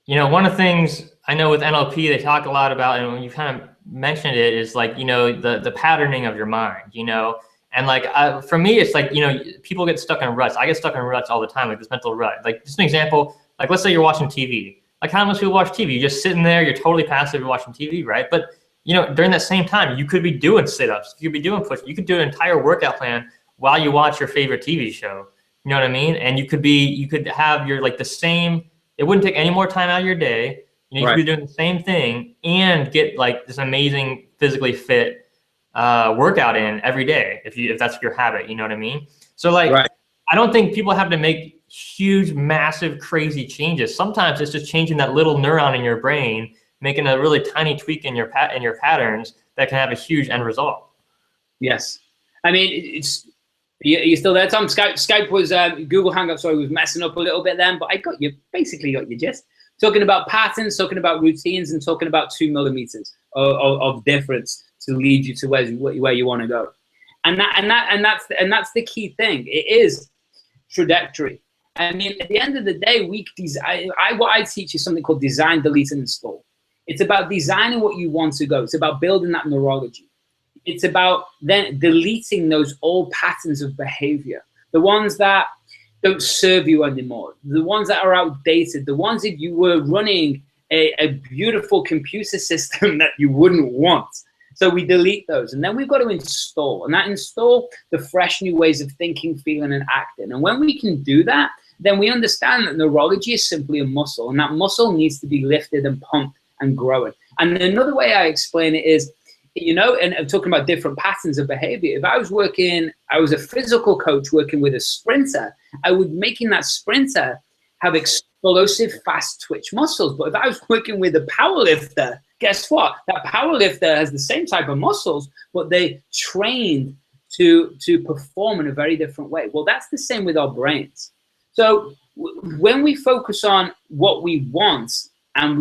[SPEAKER 1] you know, one of the things I know with NLP, they talk a lot about, and when you kind of mentioned it, is like, you know, the patterning of your mind, you know, and like, for me, it's like, you know, people get stuck in ruts. I get stuck in ruts all the time, like this mental rut. Like just an example, like let's say you're watching TV. Like how much people watch TV? You're just sitting there, you're totally passive, you're watching TV, right? But you know, during that same time, you could be doing sit-ups, you could be doing push-ups, you could do an entire workout plan while you watch your favorite TV show. You know what I mean? And you could have your like the same, it wouldn't take any more time out of your day. You know, you could be doing the same thing and get like this amazing physically fit workout in every day if that's your habit. You know what I mean? So like, I don't think people have to make huge, massive, crazy changes. Sometimes it's just changing that little neuron in your brain, making a really tiny tweak in your patterns that can have a huge end result. Yes.
[SPEAKER 2] I mean, it's, you still there, Tom? Skype was, Google Hangouts, sorry, was messing up a little bit then, but I got you, basically got your gist. Talking about patterns, talking about routines, and talking about 2 millimeters of difference to lead you to where you want to go. And that's the key thing. It is trajectory. I mean, at the end of the day, what I teach is something called design, delete, and install. It's about designing what you want to go. It's about building that neurology. It's about then deleting those old patterns of behavior, the ones that don't serve you anymore, the ones that are outdated, the ones that you were running a beautiful computer system that you wouldn't want. So we delete those, and then we've got to install, and that install the fresh new ways of thinking, feeling, and acting. And when we can do that, then we understand that neurology is simply a muscle, and that muscle needs to be lifted and pumped and growing. And another way I explain it is, you know, and I'm talking about different patterns of behavior. If I was a physical coach working with a sprinter, I would making that sprinter have explosive, fast twitch muscles. But if I was working with a power lifter, guess what? That power lifter has the same type of muscles, but they trained to perform in a very different way. Well, that's the same with our brains. So when we focus on what we want, and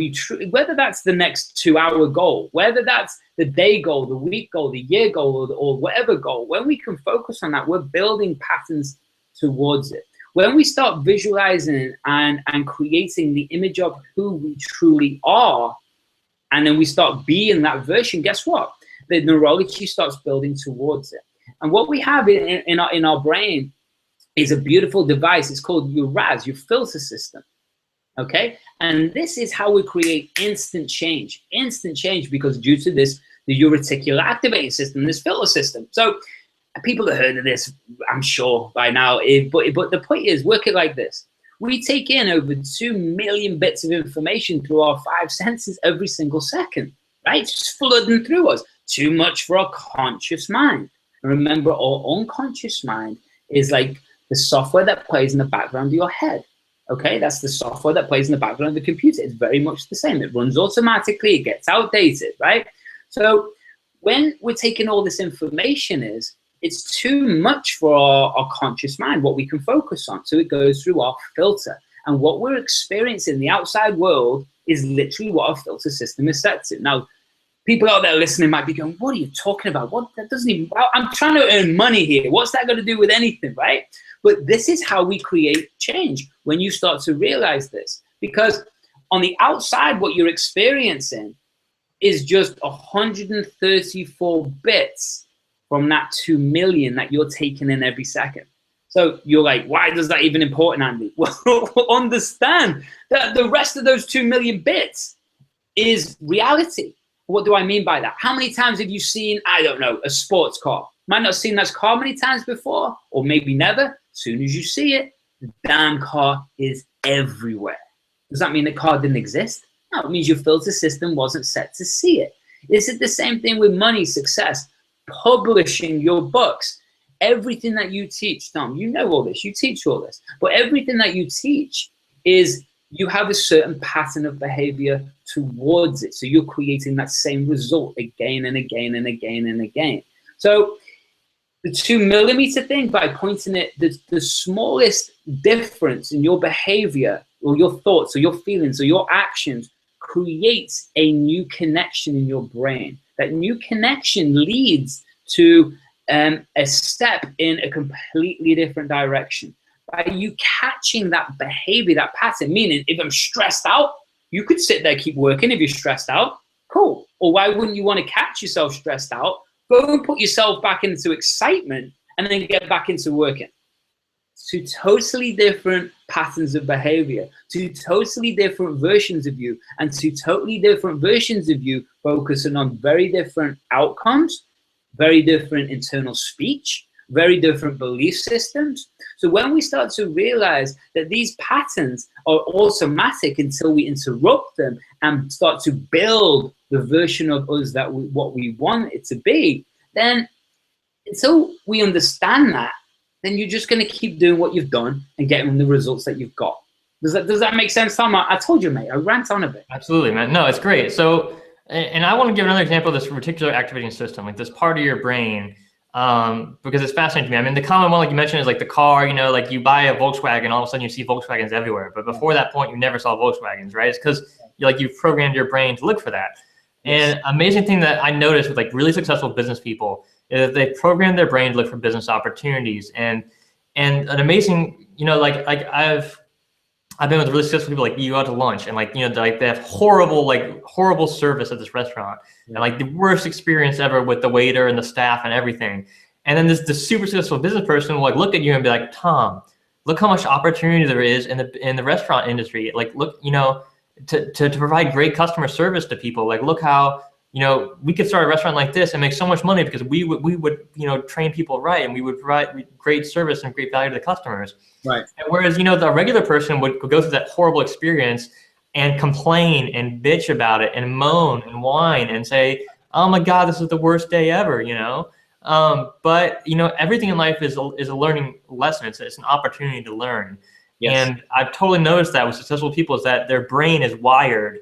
[SPEAKER 2] whether that's the next 2-hour goal, whether that's the day goal, the week goal, the year goal, or whatever goal, when we can focus on that, we're building patterns towards it. When we start visualizing and creating the image of who we truly are, and then we start being that version, guess what? The neurology starts building towards it. And what we have in our brain is a beautiful device. It's called your RAS, your filter system. Okay, and this is how we create instant change, because due to this, the reticular activating system, this filter system. So people have heard of this, I'm sure by now, but the point is, work it like this. We take in over 2 million bits of information through our 5 senses every single second, right? Just flooding through us. Too much for our conscious mind. And remember, our unconscious mind is like the software that plays in the background of your head. Okay, that's the software that plays in the background of the computer. It's very much the same. It runs automatically, it gets outdated, right? So when we're taking all this information, it's too much for our conscious mind, what we can focus on. So it goes through our filter. And what we're experiencing in the outside world is literally what our filter system is set to. Now, people out there listening might be going, what are you talking about? What, that doesn't even, I'm trying to earn money here. What's that got to do with anything, right? But this is how we create change when you start to realize this. Because on the outside, what you're experiencing is just 134 bits from that 2 million that you're taking in every second. So you're like, why does that even important, Andy? Well, understand that the rest of those 2 million bits is reality. What do I mean by that? How many times have you seen, I don't know, a sports car? Might not have seen that car many times before, or maybe never. As soon as you see it, the damn car is everywhere. Does that mean the car didn't exist? No, it means your filter system wasn't set to see it. Is it the same thing with money, success, publishing your books? Everything that you teach, Tom, you know all this, you teach all this, but everything that you teach is you have a certain pattern of behavior towards it. So you're creating that same result again and again and again and again. So the 2 millimeter thing, by pointing it, the smallest difference in your behavior or your thoughts or your feelings or your actions creates a new connection in your brain. That new connection leads to a step in a completely different direction. By you catching that behavior, that pattern, meaning if I'm stressed out, you could sit there, keep working if you're stressed out, cool. Or why wouldn't you want to catch yourself stressed out? Go and put yourself back into excitement and then get back into working. 2 totally different patterns of behavior, 2 totally different versions of you, and 2 totally different versions of you focusing on very different outcomes, very different internal speech, very different belief systems. So when we start to realize that these patterns are automatic until we interrupt them and start to build the version of us that what we want it to be, then until we understand that, then you're just going to keep doing what you've done and getting the results that you've got. Does that make sense, Tom? I told you, mate, I rant on a bit.
[SPEAKER 1] Absolutely, man. No, it's great. So, and I want to give another example of this reticular activating system, like this part of your brain, because it's fascinating to me. I mean, the common one, like you mentioned, is like the car, you know, like you buy a Volkswagen, all of a sudden you see Volkswagens everywhere. But before that point, you never saw Volkswagens, right? It's because you've programmed your brain to look for that. And amazing thing that I noticed with like really successful business people is that they program their brain to look for business opportunities. And an amazing, you know, like I've been with really successful people, like you go out to lunch and like, you know, like they have horrible service at this restaurant and like the worst experience ever with the waiter and the staff and everything. And then this super successful business person will like look at you and be like, Tom, look how much opportunity there is in the restaurant industry. Like, look, you know, to provide great customer service to people. Like, look how, you know, we could start a restaurant like this and make so much money because we would, you know, train people right, and we would provide great service and great value to the customers. Right. And whereas, you know, the regular person would go through that horrible experience and complain and bitch about it and moan and whine and say, oh my God, this is the worst day ever, you know? But, you know, everything in life is a learning lesson. It's an opportunity to learn. Yes. And I've totally noticed that with successful people is that their brain is wired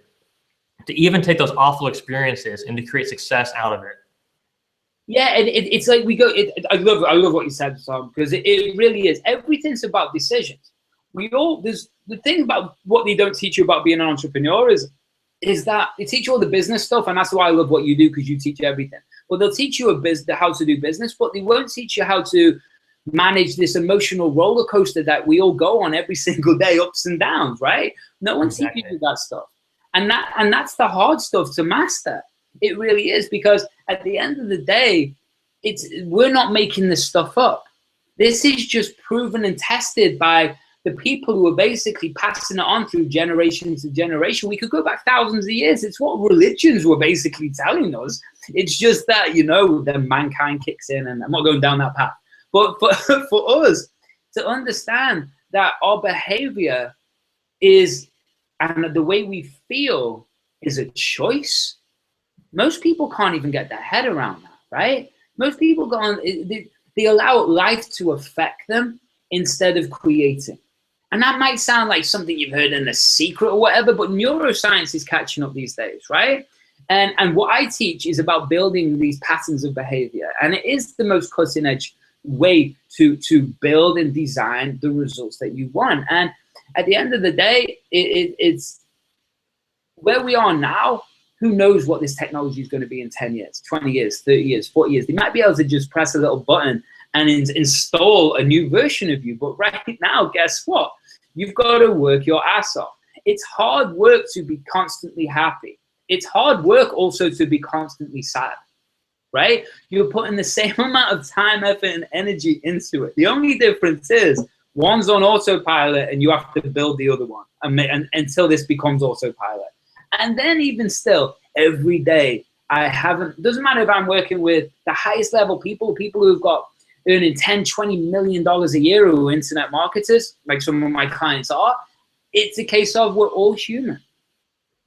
[SPEAKER 1] to even take those awful experiences and to create success out of it.
[SPEAKER 2] Yeah, and it's like we go. I love what you said, Tom, because it really is. Everything's about decisions. There's the thing about what they don't teach you about being an entrepreneur is that they teach you all the business stuff, and that's why I love what you do, because you teach everything. Well, they'll teach you how to do business, but they won't teach you how to manage this emotional roller coaster that we all go on every single day, ups and downs, right? No one teaches you that stuff, and that's the hard stuff to master. It really is, because at the end of the day, we're not making this stuff up. This is just proven and tested by the people who are basically passing it on through generation to generation. We could go back thousands of years. It's what religions were basically telling us. It's just that, then mankind kicks in, and I'm not going down that path. But for us to understand that our behavior and the way we feel is a choice. Most people can't even get their head around that, right? Most people they allow life to affect them instead of creating. And that might sound like something you've heard in The Secret or whatever, but neuroscience is catching up these days, right? And what I teach is about building these patterns of behavior. And it is the most cutting edge way to build and design the results that you want. And at the end of the day, it's where we are now. Who knows what this technology is going to be in 10 years, 20 years, 30 years, 40 years. They might be able to just press a little button and install a new version of you. But right now, guess what? You've got to work your ass off. It's hard work to be constantly happy. It's hard work also to be constantly sad, right? You're putting the same amount of time, effort, and energy into it. The only difference is one's on autopilot and you have to build the other one until this becomes autopilot. And then even still, every day, doesn't matter if I'm working with the highest level people who've got earning $10, $20 million a year who are internet marketers, like some of my clients are. It's a case of we're all human.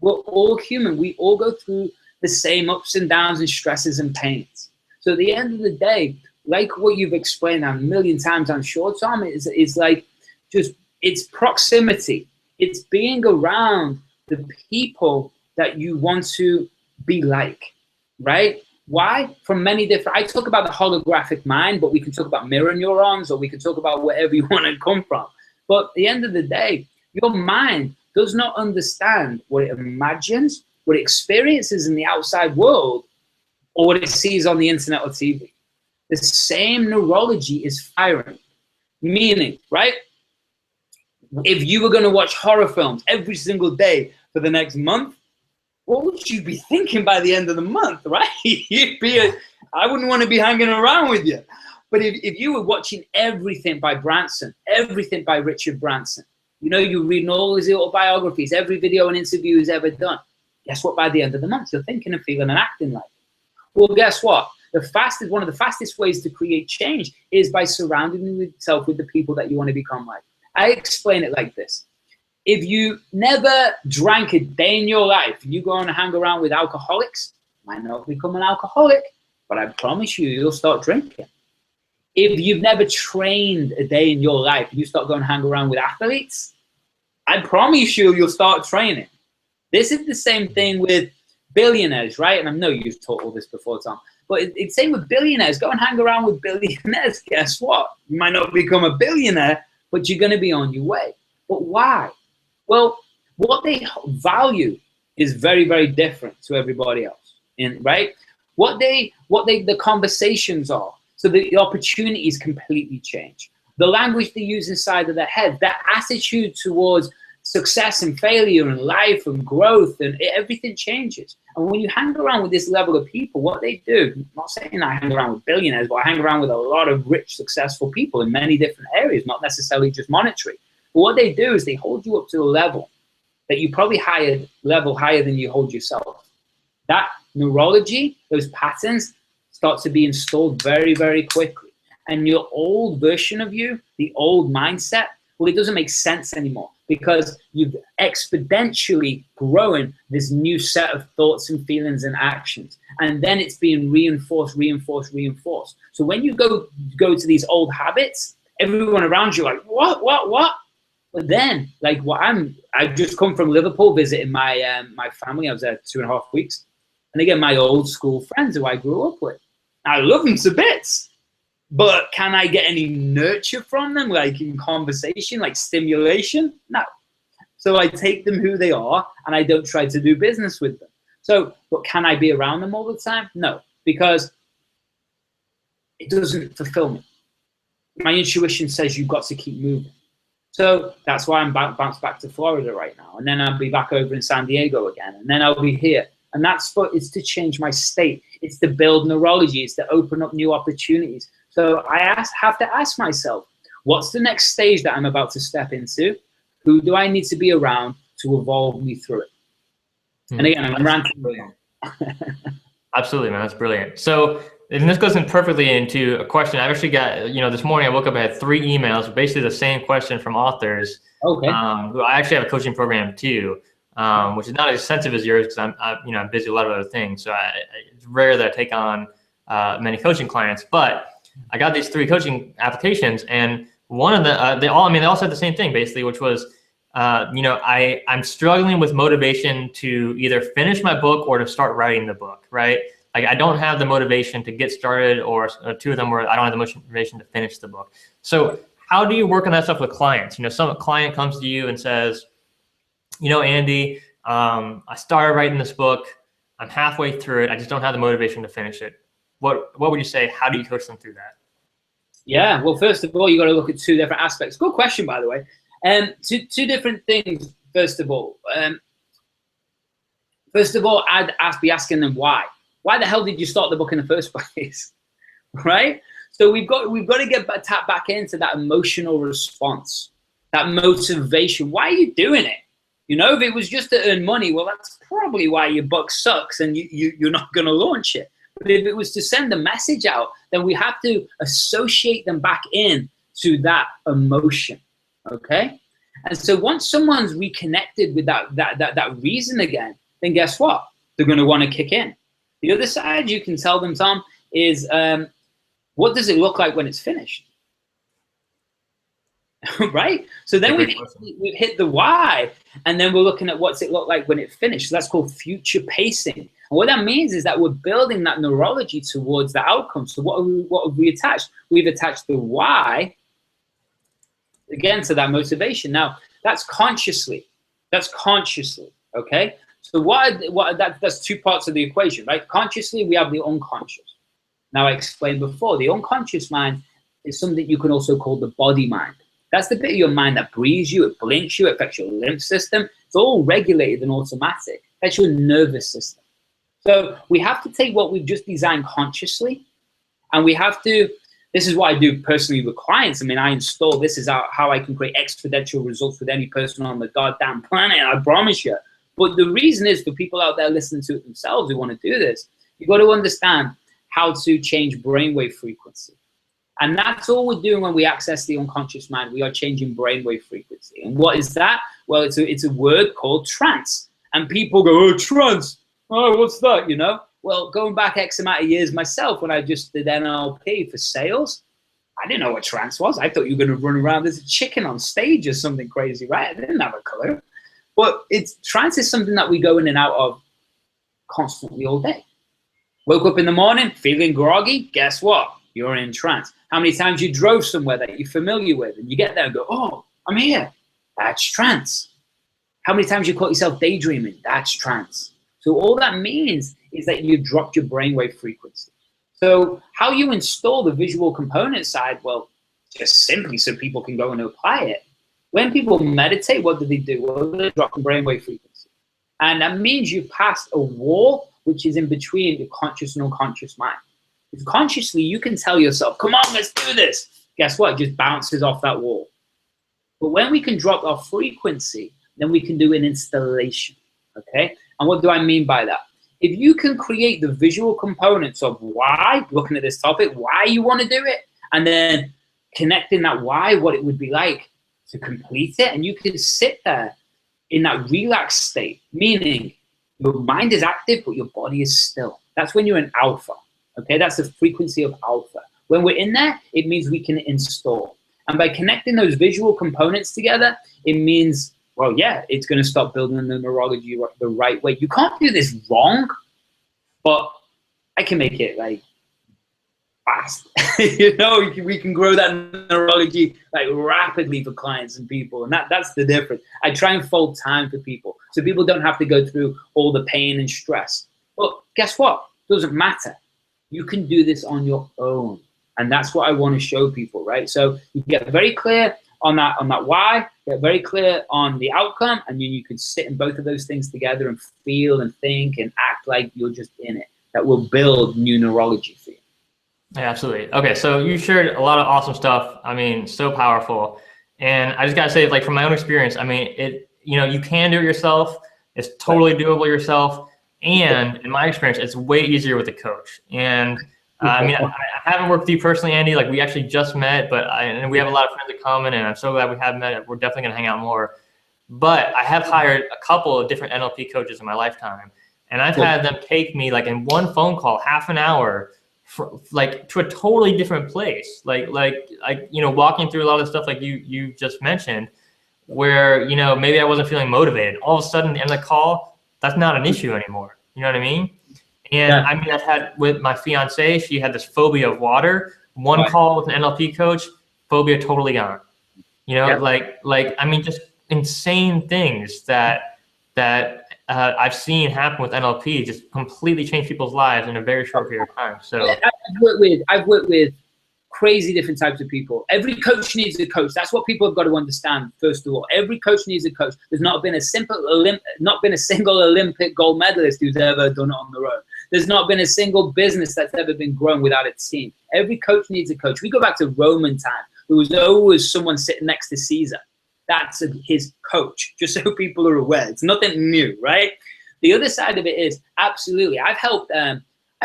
[SPEAKER 2] We're all human. We all go through the same ups and downs and stresses and pains. So at the end of the day, like what you've explained a million times, I'm sure, Tom, is like it's proximity. It's being around the people that you want to be like, right? Why? From many different, I talk about the holographic mind, but we can talk about mirror neurons, or we can talk about wherever you want to come from. But at the end of the day, your mind does not understand what it imagines, what it experiences in the outside world, or what it sees on the internet or TV. The same neurology is firing. Meaning, right? If you were going to watch horror films every single day for the next month, what would you be thinking by the end of the month, right? I wouldn't want to be hanging around with you. But if you were watching everything by Branson, everything by Richard Branson, you're reading all his autobiographies, every video and interview he's ever done, guess what? By the end of the month, you're thinking and feeling and acting like it. Well, guess what? One of the fastest ways to create change is by surrounding yourself with the people that you want to become like. I explain it like this. If you never drank a day in your life and you go and hang around with alcoholics, you might not become an alcoholic, but I promise you'll start drinking. If you've never trained a day in your life and you start going and hang around with athletes, I promise you'll start training. This is the same thing with billionaires, right? And I know you've taught all this before, Tom, but it's same with billionaires. Go and hang around with billionaires. Guess what? You might not become a billionaire, but you're going to be on your way. But why? Well, what they value is very, very different to everybody else, right? What the conversations are, so the opportunities completely change. The language they use inside of their head, their attitude towards success and failure and life and growth, and everything changes. And when you hang around with this level of people, what they do, I'm not saying I hang around with billionaires, but I hang around with a lot of rich, successful people in many different areas, not necessarily just monetary. But what they do is they hold you up to a level that you probably level higher than you hold yourself. That neurology, those patterns start to be installed very, very quickly. And your old version of you, the old mindset, well, it doesn't make sense anymore because you've exponentially grown this new set of thoughts and feelings and actions. And then it's being reinforced. So when you go to these old habits, everyone around you like, what? But then, like I've just come from Liverpool visiting my family. I was there 2.5 weeks. And again, my old school friends who I grew up with. I love them to bits, but can I get any nurture from them, like in conversation, like stimulation? No. So I take them who they are, and I don't try to do business with them. So, but can I be around them all the time? No, because it doesn't fulfill me. My intuition says you've got to keep moving. So that's why I'm bounced back to Florida right now. And then I'll be back over in San Diego again. And then I'll be here. And it's to change my state. It's to build neurology. It's to open up new opportunities. So I have to ask myself, what's the next stage that I'm about to step into? Who do I need to be around to evolve me through it? And again, I'm ranting.
[SPEAKER 1] Absolutely, man. That's brilliant. So, and this goes in perfectly into a question. I've actually got, this morning I woke up, I had 3 emails, basically the same question from authors.
[SPEAKER 2] Okay.
[SPEAKER 1] Who I actually have a coaching program too, which is not as extensive as yours because I'm busy with a lot of other things. So it's rare that I take on many coaching clients, but I got these 3 coaching applications, and one of the, they all said the same thing basically, which was, I'm struggling with motivation to either finish my book or to start writing the book, right? Like I don't have the motivation to get started, or 2 of them were I don't have the motivation to finish the book. So how do you work on that stuff with clients? Some client comes to you and says, Andy, I started writing this book. I'm halfway through it. I just don't have the motivation to finish it. What would you say? How do you coach them through that?
[SPEAKER 2] Yeah, well, first of all, you got to look at 2 different aspects. Good question, by the way. Two different things. First of all, I'd be asking them why. Why the hell did you start the book in the first place, right? So we've got to tap back into that emotional response, that motivation. Why are you doing it? If it was just to earn money, well, that's probably why your book sucks and you're not going to launch it. But if it was to send a message out, then we have to associate them back in to that emotion. Okay, and so once someone's reconnected with that reason again, then guess what? They're going to want to kick in. The other side you can tell them, Tom, is what does it look like when it's finished? Right? So then we've hit the why, and then we're looking at what's it look like when it's finished. So that's called future pacing. And what that means is that we're building that neurology towards the outcome. So what have we attached? We've attached the why again to that motivation. Now that's consciously, okay? So that's 2 parts of the equation, right? Consciously, we have the unconscious. Now I explained before, the unconscious mind is something you can also call the body mind. That's the bit of your mind that breathes you, it blinks you, it affects your lymph system. It's all regulated and automatic. That's your nervous system. So we have to take what we've just designed consciously, and we have to, this is what I do personally with clients. I mean, I install, this is how I can create exponential results with any person on the goddamn planet, I promise you. But the reason is, for people out there listening to it themselves who want to do this, you've got to understand how to change brainwave frequency. And that's all we're doing when we access the unconscious mind. We are changing brainwave frequency. And what is that? Well, it's a word called trance. And people go, oh, trance. Oh, what's that, Well, going back X amount of years myself, when I just did NLP for sales, I didn't know what trance was. I thought you were going to run around as a chicken on stage or something crazy, right? I didn't have a clue. But trance is something that we go in and out of constantly all day. Woke up in the morning feeling groggy, guess what? You're in trance. How many times you drove somewhere that you're familiar with and you get there and go, oh, I'm here. That's trance. How many times you caught yourself daydreaming? That's trance. So all that means is that you dropped your brainwave frequency. So how you install the visual component side, well, just simply so people can go and apply it. When people meditate, what do? Well, they drop the brainwave frequency. And that means you passed a wall which is in between your conscious and unconscious mind. If consciously you can tell yourself, come on, let's do this. Guess what? It just bounces off that wall. But when we can drop our frequency, then we can do an installation, okay? And what do I mean by that? If you can create the visual components of why, looking at this topic, why you want to do it, and then connecting that why, what it would be like to complete it, and you can sit there in that relaxed state, meaning your mind is active, but your body is still. That's when you're in alpha, okay? That's the frequency of alpha. When we're in there, it means we can install. And by connecting those visual components together, it means, well, yeah, it's going to start building the neurology the right way. You can't do this wrong, but I can make it like fast. You know, we can grow that neurology like rapidly for clients and people, and that's the difference. I try and fold time for people so people don't have to go through all the pain and stress. But guess what? It doesn't matter. You can do this on your own, and that's what I want to show people, right? So you get very clear on that why, get very clear on the outcome, and then you can sit in both of those things together and feel and think and act like you're just in it. That will build new neurology for you.
[SPEAKER 1] Yeah, absolutely. Okay, so you shared a lot of awesome stuff. I mean, so powerful. And I just gotta say, like from my own experience, I mean, you can do it yourself. It's totally doable yourself. And in my experience, it's way easier with a coach. And I mean, I haven't worked with you personally, Andy. Like we actually just met, and we have a lot of friends in common, and I'm so glad we have met. We're definitely gonna hang out more. But I have hired a couple of different NLP coaches in my lifetime, and I've had them take me like in one phone call, half an hour, like to a totally different place. Like walking through a lot of the stuff like you just mentioned, where maybe I wasn't feeling motivated. All of a sudden, at the end of the call, that's not an issue anymore. You know what I mean? And I mean, I've had with my fiance, she had this phobia of water. One call with an NLP coach, phobia totally gone. Like I mean, just insane things that I've seen happen with NLP just completely change people's lives in a very short period of time. So
[SPEAKER 2] I've worked with crazy different types of people. Every coach needs a coach. That's what people have got to understand. First of all, every coach needs a coach. There's not been a single Olympic gold medalist who's ever done it on their own. There's not been a single business that's ever been grown without a team. Every coach needs a coach. We go back to Roman time. There was always someone sitting next to Caesar. That's his coach, just so people are aware. It's nothing new, right? The other side of it is, absolutely, I've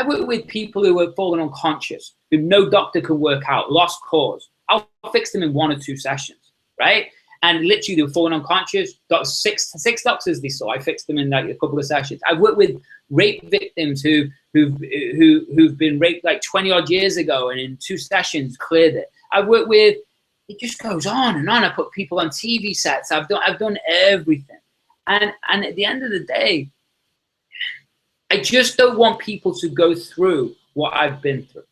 [SPEAKER 2] worked with people who have fallen unconscious, who no doctor can work out, lost cause. I'll fix them in 1 or 2 sessions, right? And literally, they were falling unconscious. Six doctors they saw. I fixed them in like a couple of sessions. I've worked with rape victims who've been raped like 20 odd years ago, and in 2 sessions cleared it. I've worked with. It just goes on and on. I put people on TV sets. I've done everything, and at the end of the day, I just don't want people to go through what I've been through.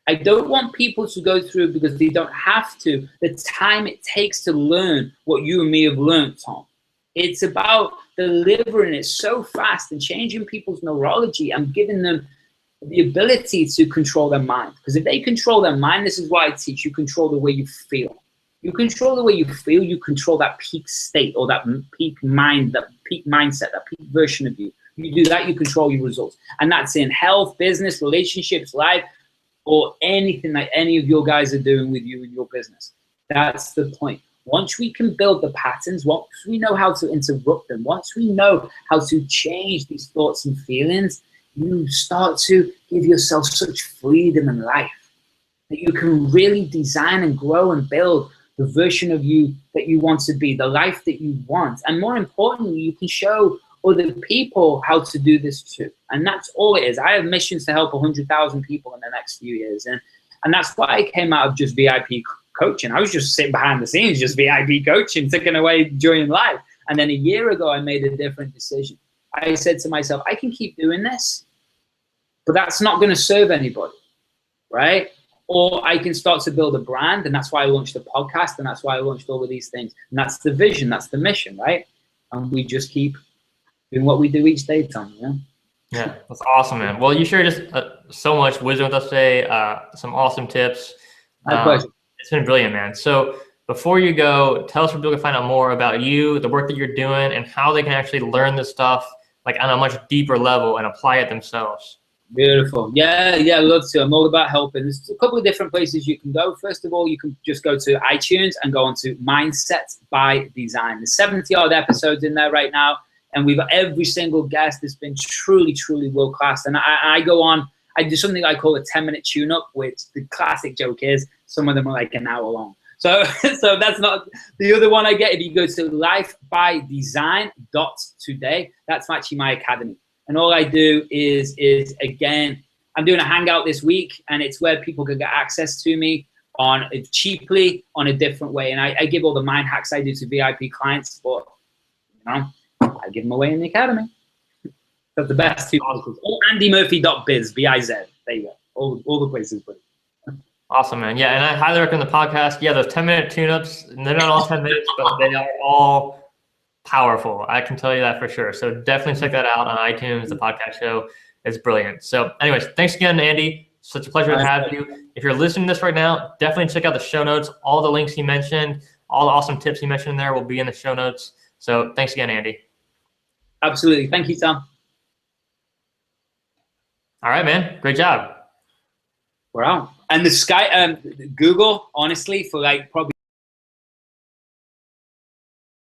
[SPEAKER 2] I don't want people to go through because they don't have to. The time it takes to learn what you and me have learned, Tom. It's about delivering it so fast and changing people's neurology and giving them the ability to control their mind. Because if they control their mind, this is why I teach, you control the way you feel. You control the way you feel, you control that peak state or that peak mind, that peak mindset, that peak version of you. You do that, you control your results. And that's in health, business, relationships, life, or anything that any of your guys are doing with you in your business. That's the point. Once we can build the patterns, once we know how to interrupt them, once we know how to change these thoughts and feelings, you start to give yourself such freedom in life that you can really design and grow and build the version of you that you want to be, the life that you want. And more importantly, you can show other people how to do this too. And that's all it is. I have missions to help 100,000 people in the next few years. And that's why I came out of just VIP coaching. I was just sitting behind the scenes, just VIP coaching, taking away joy in life. And then a year ago, I made a different decision. I said to myself, I can keep doing this, but that's not going to serve anybody, right? Or I can start to build a brand, and that's why I launched a podcast, and that's why I launched all of these things. And that's the vision, that's the mission, right? And we just keep doing what we do each day, Tom, you know?
[SPEAKER 1] Yeah, that's awesome, man. Well, you shared just so much wisdom with us today, some awesome tips.
[SPEAKER 2] My pleasure.
[SPEAKER 1] It's been brilliant, man. So before you go, tell us where people can find out more about you, the work that you're doing, and how they can actually learn this stuff like on a much deeper level and apply it themselves.
[SPEAKER 2] Beautiful. Yeah, I'd love to. I'm all about helping. There's a couple of different places you can go. First of all, you can just go to iTunes and go onto Mindset by Design. There's 70 odd episodes in there right now, and we've got every single guest that's been truly, truly world class. And I go on, I do something I call a 10-minute tune-up, which the classic joke is some of them are like an hour long. So that's not the other one I get. If you go to lifebydesign.today, that's actually my academy. And all I do is again, I'm doing a hangout this week, and it's where people can get access to me on cheaply on a different way. And I give all the mind hacks I do to VIP clients, but I give them away in the academy. That's the best two places. Or andymurphy.biz, B-I-Z. There you go. All the places.
[SPEAKER 1] Awesome, man. Yeah, and I highly recommend the podcast. Yeah, those 10-minute tune-ups, they're not all 10 minutes, but they are all powerful. I can tell you that for sure. So definitely check that out on iTunes. The podcast show is brilliant. So anyways, thanks again, Andy. Such a pleasure to have you. If you're listening to this right now, definitely check out the show notes. All the links he mentioned, all the awesome tips he mentioned there will be in the show notes. So thanks again, Andy.
[SPEAKER 2] Absolutely. Thank you, Tom.
[SPEAKER 1] All right, man. Great job.
[SPEAKER 2] We're out. And the Google, honestly, for like probably